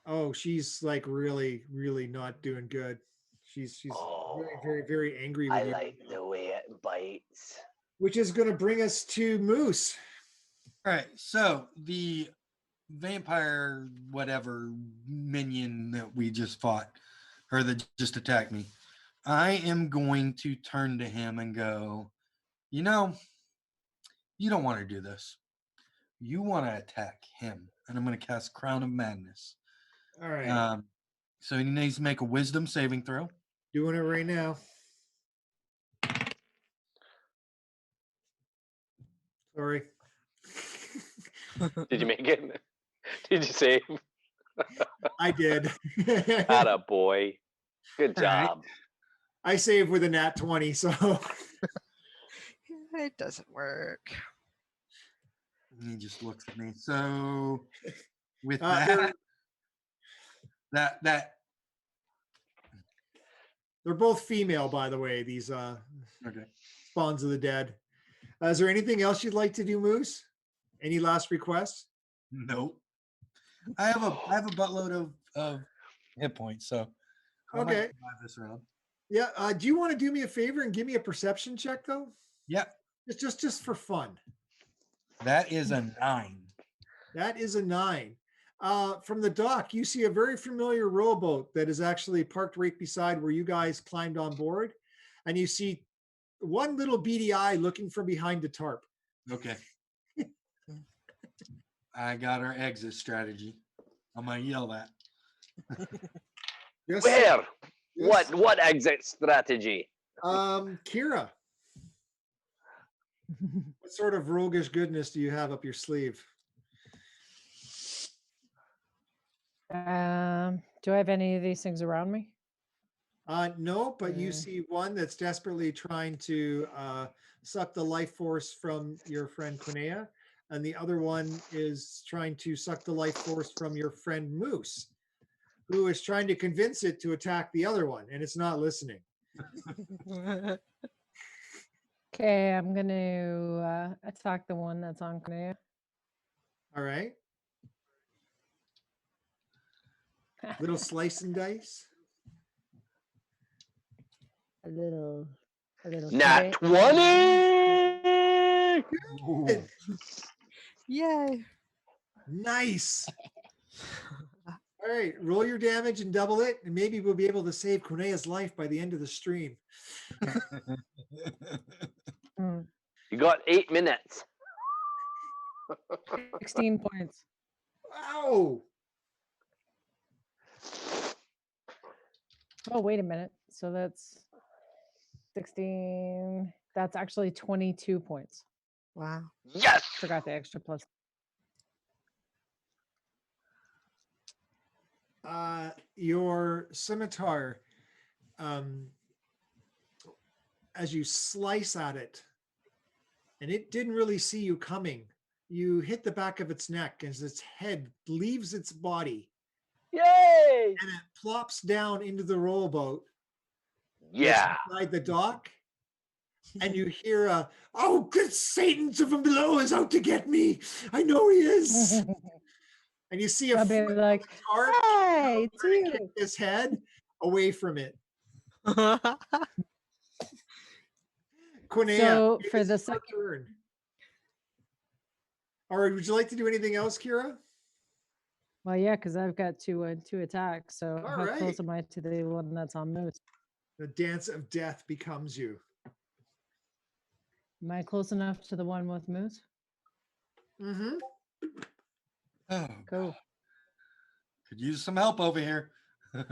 Oh, she's like really, really not doing good. She's very, very, very angry with I you. like the way it bites. Which is going to bring us to Moose. All right, so the vampire whatever minion that we just fought, or that just attacked me, I am going to turn to him and go, you know, you don't want to do this. You want to attack him, and I'm going to cast Crown of Madness. All right. So he needs to make a Wisdom saving throw. Doing it right now. Sorry. Did you make it? Did you save? I did. Atta boy. Good All right. job. I saved with a nat 20, so It doesn't work. He just looks at me. So with they're that both female, by the way, these okay. spawns of the dead. Is there anything else you'd like to do, Moose? Any last requests? Nope. I have a buttload of hit points, so I might Okay. survive this round. Yeah. Do you want to do me a favor and give me a perception check, though? Yep. It's just for fun. That is a 9. That is a 9. From the dock, you see a very familiar rowboat that is actually parked right beside where you guys climbed on board. And you see one little beady eye looking from behind the tarp. Okay. I got our exit strategy. I'm gonna yell that. Yes. Where? Yes. What exit strategy? Kira, what sort of roguish goodness do you have up your sleeve? Do I have any of these things around me? No, but you Yeah. see one that's desperately trying to suck the life force from your friend Quinea, and the other one is trying to suck the life force from your friend Moose, who is trying to convince it to attack the other one, and it's not listening. Okay, I'm gonna attack the one that's on Kanea. All right. Little slice and dice. A little Nat kitty. 20! Ooh. Yay. Nice. All right, roll your damage and double it, and maybe we'll be able to save Quinea's life by the end of the stream. Mm, You got 8 minutes. 16 points. Wow. Oh, wait a minute. So that's 16. That's actually 22 points. Wow. Yes! Forgot the extra plus. Your scimitar, as you slice at it, and it didn't really see you coming, you hit the back of its neck as its head leaves its body Yay! and it plops down into the rowboat Yeah. beside the dock. And you hear a, "Oh, good Satan's from below is out to get me. I know he is." And you see a I'll be foot like, tarp hey, it's trying to you. kick his head away from it. Quinea, So it for is the your second, turn. All right, would you like to do anything else, Kira? well, yeah, because I've got two attacks. So All how right. close am I to the one that's on Moose? The dance of death becomes you. Am I close enough to the one with Moose? Mm-hmm. Oh, Cool. could use some help over here. All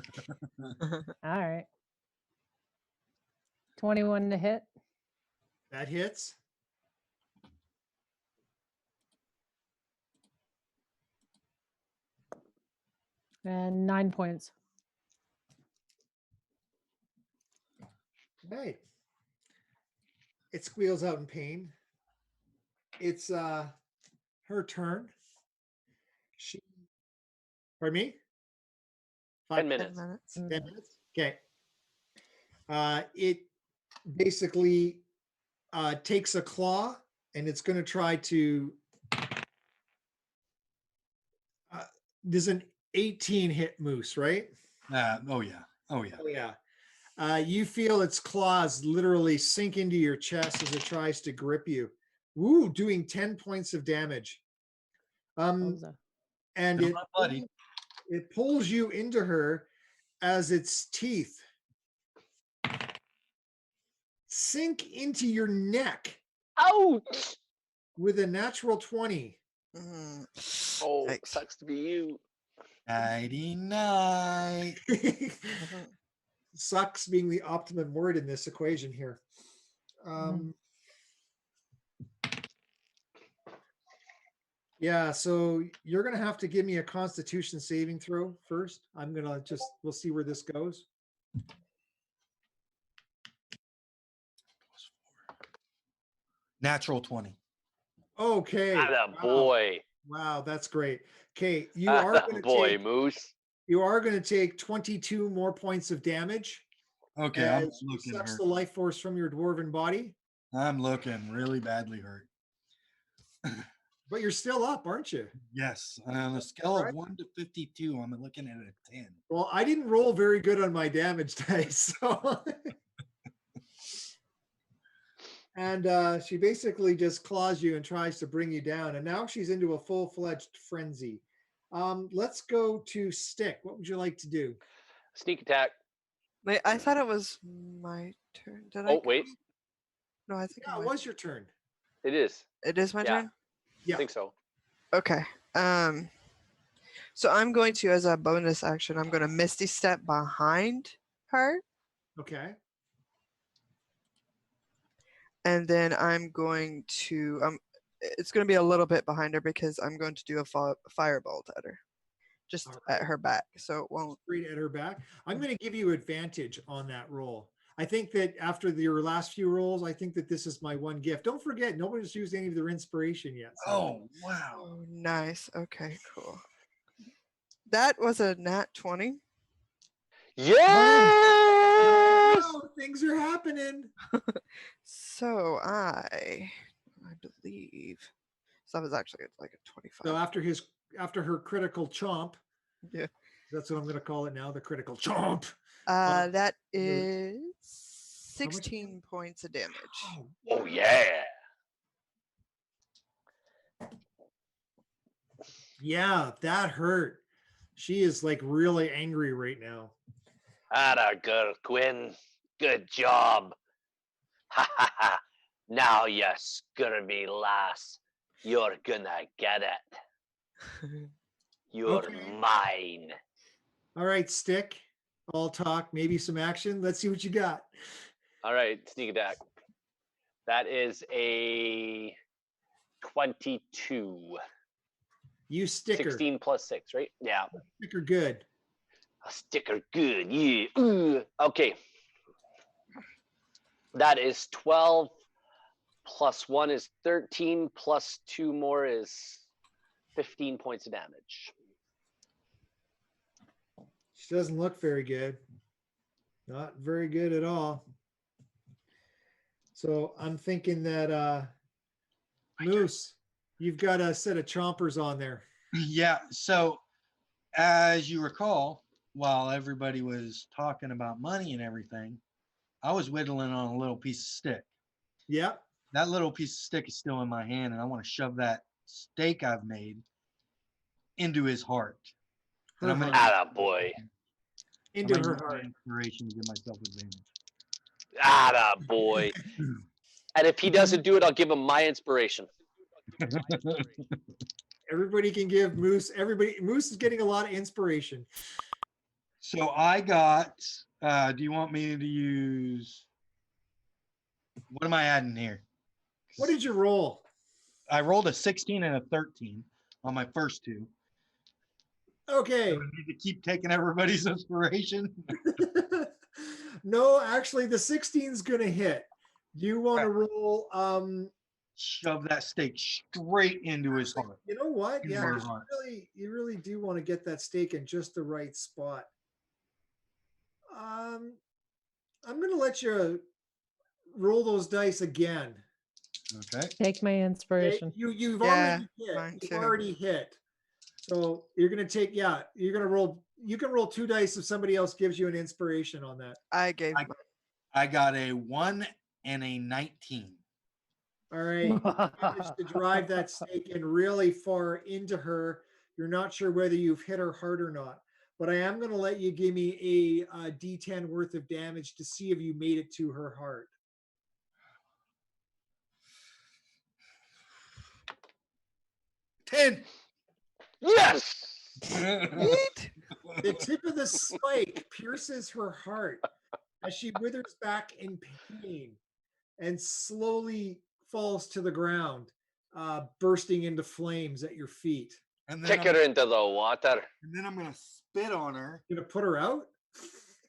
right. 21 to hit. That hits. And 9 points. Right. It squeals out in pain. It's her turn. She, pardon me? 10 10 minutes. minutes. 10 minutes? Okay. It basically takes a claw and it's going to try to. There's an 18 hit Moose, right? Oh yeah. Oh yeah. Oh, yeah. You feel its claws literally sink into your chest as it tries to grip you. Woo, doing 10 points of damage. Bozo. And Still not bloody. it pulls you into her as its teeth sink into your neck Ouch! with a natural 20. Mhm. Oh, Yikes. sucks to be you. Nighty night. Sucks being the optimum word in this equation here. Yeah, so you're going to have to give me a Constitution saving throw first. I'm going to just, we'll see where this goes. Natural 20. Okay. Atta Wow. boy. Wow, that's great. Okay, you are going Atta to boy, take Moose. 22 more points of damage Okay, I'm as she looking sucks hurt. the life force from your dwarven body. I'm looking really badly hurt. But you're still up, aren't you? Yes, on a scale Right. of 1 to 52, I'm looking at a 10. Well, I didn't roll very good on my damage dice, so. And she basically just claws you and tries to bring you down. And now she's into a full-fledged frenzy. Let's go to Stick. What would you like to do? Sneak attack. Wait, I thought it was my turn. Did I? Oh, wait. No, I think Yeah, it was your turn. It is. it is my Yeah. turn. Yeah. I think so. Okay. So I'm going to, as a bonus action, I'm going to Misty Step behind her, Okay. and then I'm going to it's going to be a little bit behind her because I'm going to do a firebolt at her, just at her back, so it won't. Straight at her back. I'm going to give you advantage on that roll. I think that after your last few rolls, I think that this is my one gift. Don't forget, nobody's used any of their inspiration yet. So. Oh, wow. Oh, nice. Okay, cool. That was a nat 20. Yes! Oh, things are happening. So I believe, so that was actually like a 25. So after her critical chomp, Yeah. that's what I'm going to call it now, the critical chomp. That the- is How much 16 points of damage. Oh, yeah. Yeah, that hurt. She is like really angry right now. Atta girl, Quinn. Good job. Ha ha ha. Now, you scurvy lass. You're gonna get it. You're Okay. mine. All right, Stick. All talk, maybe some action. Let's see what you got. All right, sneak attack. That is a 22. You sticker. 16 plus 6, right? Yeah. Sticker good. A sticker good. Yeah. Ooh. Okay. That is 12 plus 1 is 13 plus 2 more is 15 points of damage. She doesn't look very good. Not very good at all. So I'm thinking that Moose, you've got a set of chompers on there. Yeah. So, as you recall, while everybody was talking about money and everything, I was whittling on a little piece of stick. Yep. That little piece of stick is still in my hand, and I want to shove that steak I've made into his heart. And I'm going to Atta boy. Into her use my heart. inspiration to give myself advantage. Atta boy. And if he doesn't do it, I'll give him my inspiration. Everybody can give Moose. Moose is getting a lot of inspiration. So I got. Do you want me to use? What am I adding here? What did you roll? I rolled a 16 and a 13 on my first two. Okay. Do I need to keep taking everybody's inspiration? No, actually, the 16 is going to hit. Do you want to roll? Shove that steak straight into his heart. You know what? Into Yeah, her 'cause heart. you really do want to get that steak in just the right spot. I'm going to let you roll those dice again. Okay. Take my Okay? inspiration. You've Yeah, already hit. mine You've too. already hit. So you're going to take, you're going to roll. You can roll 2 dice if somebody else gives you an inspiration on that. I gave I- I got a 1 and a 19. All right. You managed to drive that stake in really far into her. You're not sure whether you've hit her hard or not, but I am going to let you give me a D10 worth of damage to see if you made it to her heart. $10. Yes! Yeet! The tip of the spike pierces her heart as she withers back in pain and slowly falls to the ground, bursting into flames at your feet. And then Kick her into the water. I'm going to spit on her. You gonna put her out?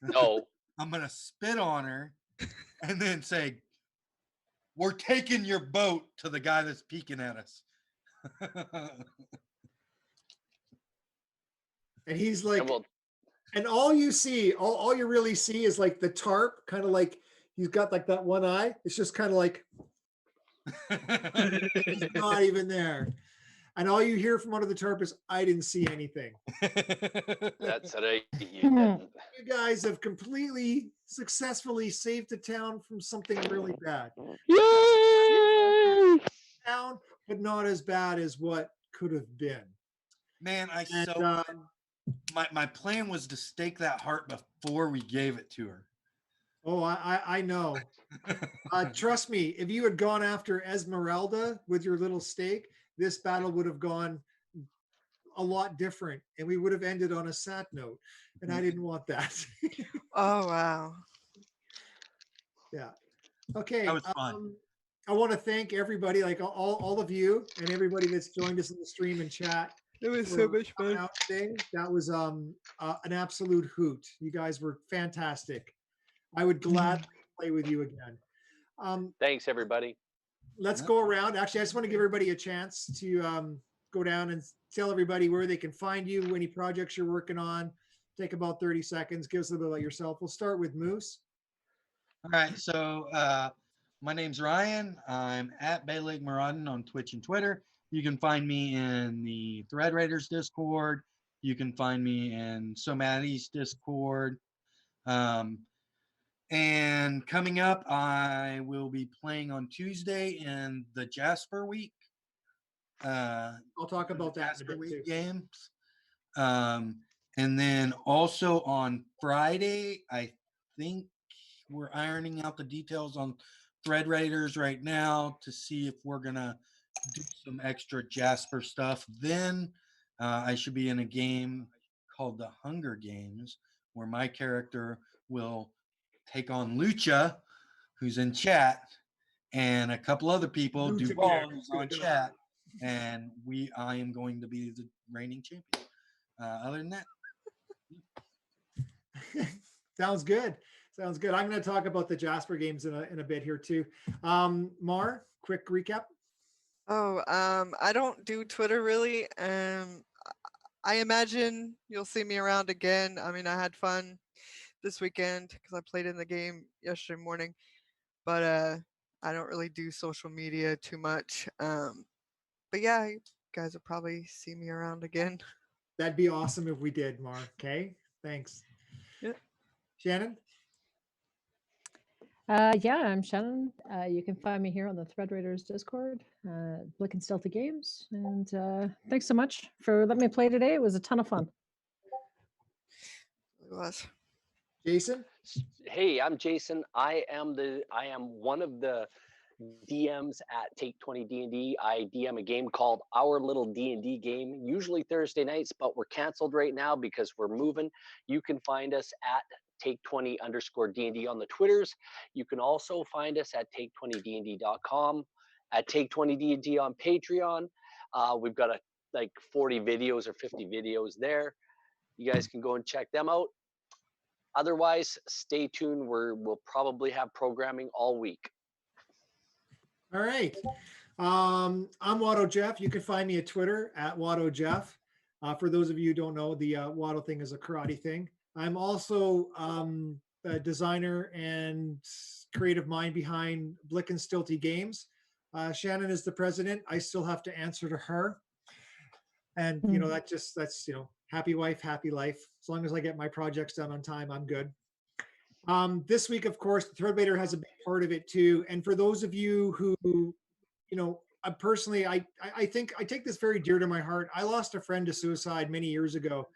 No. I'm going to spit on her and then say, "We're taking your boat," to the guy that's peeking at us. And he's like, And we'll, and all you see, all you really see is like the tarp, kind of like he's got like that one eye. It's just kind of like he's not even there. And all you hear from under the tarp is, "I didn't see anything." that's right. You didn't. You guys have completely successfully saved the town from something really bad. Yay! Town, but not as bad as what could have been. Man, I And so my plan was to stake that heart before we gave it to her. oh, I know. Trust me, if you had gone after Esmeralda with your little stake, this battle would have gone a lot different, and we would have ended on a sad note. And I didn't want that. Oh wow. Yeah. That Okay. was fun. I want to thank everybody, like all of you and everybody that's joined us in the stream and chat It was so for much coming fun. out today. That was an absolute hoot. You guys were fantastic. I would gladly play with you again. Thanks, everybody. Let's go around. Actually, I just want to give everybody a chance to go down and tell everybody where they can find you, any projects you're working on. Take about 30 seconds. Give us a little bit about yourself. We'll start with Moose. All right, so my name's Ryan. I'm at Belegmoradin on Twitch and Twitter. You can find me in the Thread Raiders Discord. You can find me in Somatis Discord. And coming up, I will be playing on Tuesday in the Jasper Week. I'll talk about that in a Jasper bit Week too. games. And then also on Friday, I think we're ironing out the details on Thread Raiders right now to see if we're gonna do some extra Jasper stuff. Then I should be in a game called the Hunger Games, where my character will take on Lucha, who's in chat, and a couple other people, Lucha Duval, character. who's on chat, and I am going to be the reigning champion. Other than that, Sounds good. Sounds good. I'm going to talk about the Jasper games in a bit here too. Mar, quick recap. Oh, I don't do Twitter really. I imagine you'll see me around again. I mean, I had fun this weekend because I played in the game yesterday morning, but I don't really do social media too much. But yeah, you guys will probably see me around again. That'd be awesome if we did, Mar. Okay. Thanks. Yeah. Shannon? Yeah, I'm Shannon. You can find me here on the Thread Raiders Discord, Blick and Stealthy Games. And thanks so much for letting me play today. It was a ton of fun. It was. Jason? Hey, I'm Jason. I am one of the DMs at Take 20 D&D. I DM a game called Our Little D&D Game, usually Thursday nights, but we're canceled right now because we're moving. You can find us at Take20_D&D on the Twitters. You can also find us at Take20DND.com, at Take20D&D on Patreon. We've got like 40 videos or 50 videos there. You guys can go and check them out. Otherwise, stay tuned. We'll probably have programming all week. All right. I'm Watto Jeff. You can find me at Twitter at Watto Jeff. For those of you who don't know, the Watto thing is a karate thing. I'm also a designer and creative mind behind Blick and Stilty Games. Shannon is the president. I still have to answer to her. And, you know, that's, you know, happy wife, happy life. As long as I get my projects done on time, I'm good. This week, of course, the Thread Raider has a big part of it too. And for those of you who, you know, personally, I think I take this very dear to my heart. I lost a friend to suicide many years ago,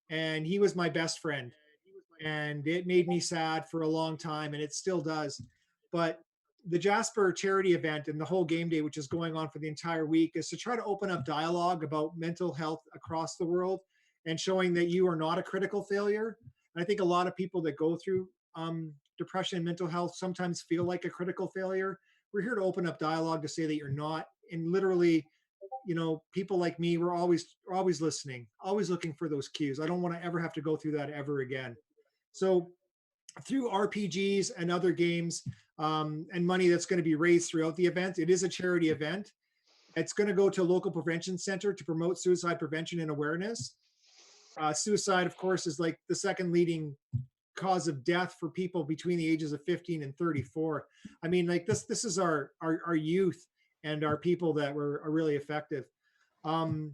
and he was my best friend. And it made me sad for a long time, and it still does. But the Jasper charity event and the whole game day, which is going on for the entire week, is to try to open up dialogue about mental health across the world and showing that you are not a critical failure. And I think a lot of people that go through depression and mental health sometimes feel like a critical failure. We're here to open up dialogue to say that you're not. And literally, you know, people like me, we're always listening, always looking for those cues. I don't want to ever have to go through that ever again. So through RPGs and other games and money that's going to be raised throughout the event, it is a charity event. It's going to go to a local prevention center to promote suicide prevention and awareness. Suicide, of course, is like the second leading cause of death for people between the ages of 15 and 34. I mean, like this is our youth and our people that are really effective. And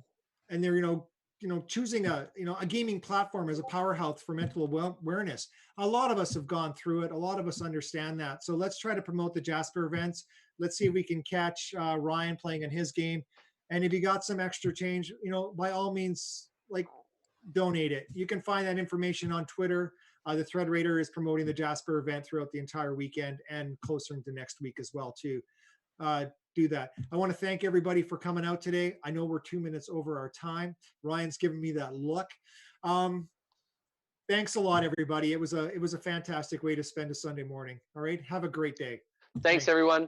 they're, you know, choosing a gaming platform as a powerhouse for mental awareness. A lot of us have gone through it. A lot of us understand that. So let's try to promote the Jasper events. Let's see if we can catch Ryan playing in his game. And if you got some extra change, by all means, like, donate it. You can find that information on Twitter. The Thread Raider is promoting the Jasper event throughout the entire weekend and closer into next week as well too. Do that. I want to thank everybody for coming out today. I know we're 2 minutes over our time. Ryan's giving me that look. Thanks a lot, everybody. It was a fantastic way to spend a Sunday morning. All right. Have a great day. Thanks, everyone.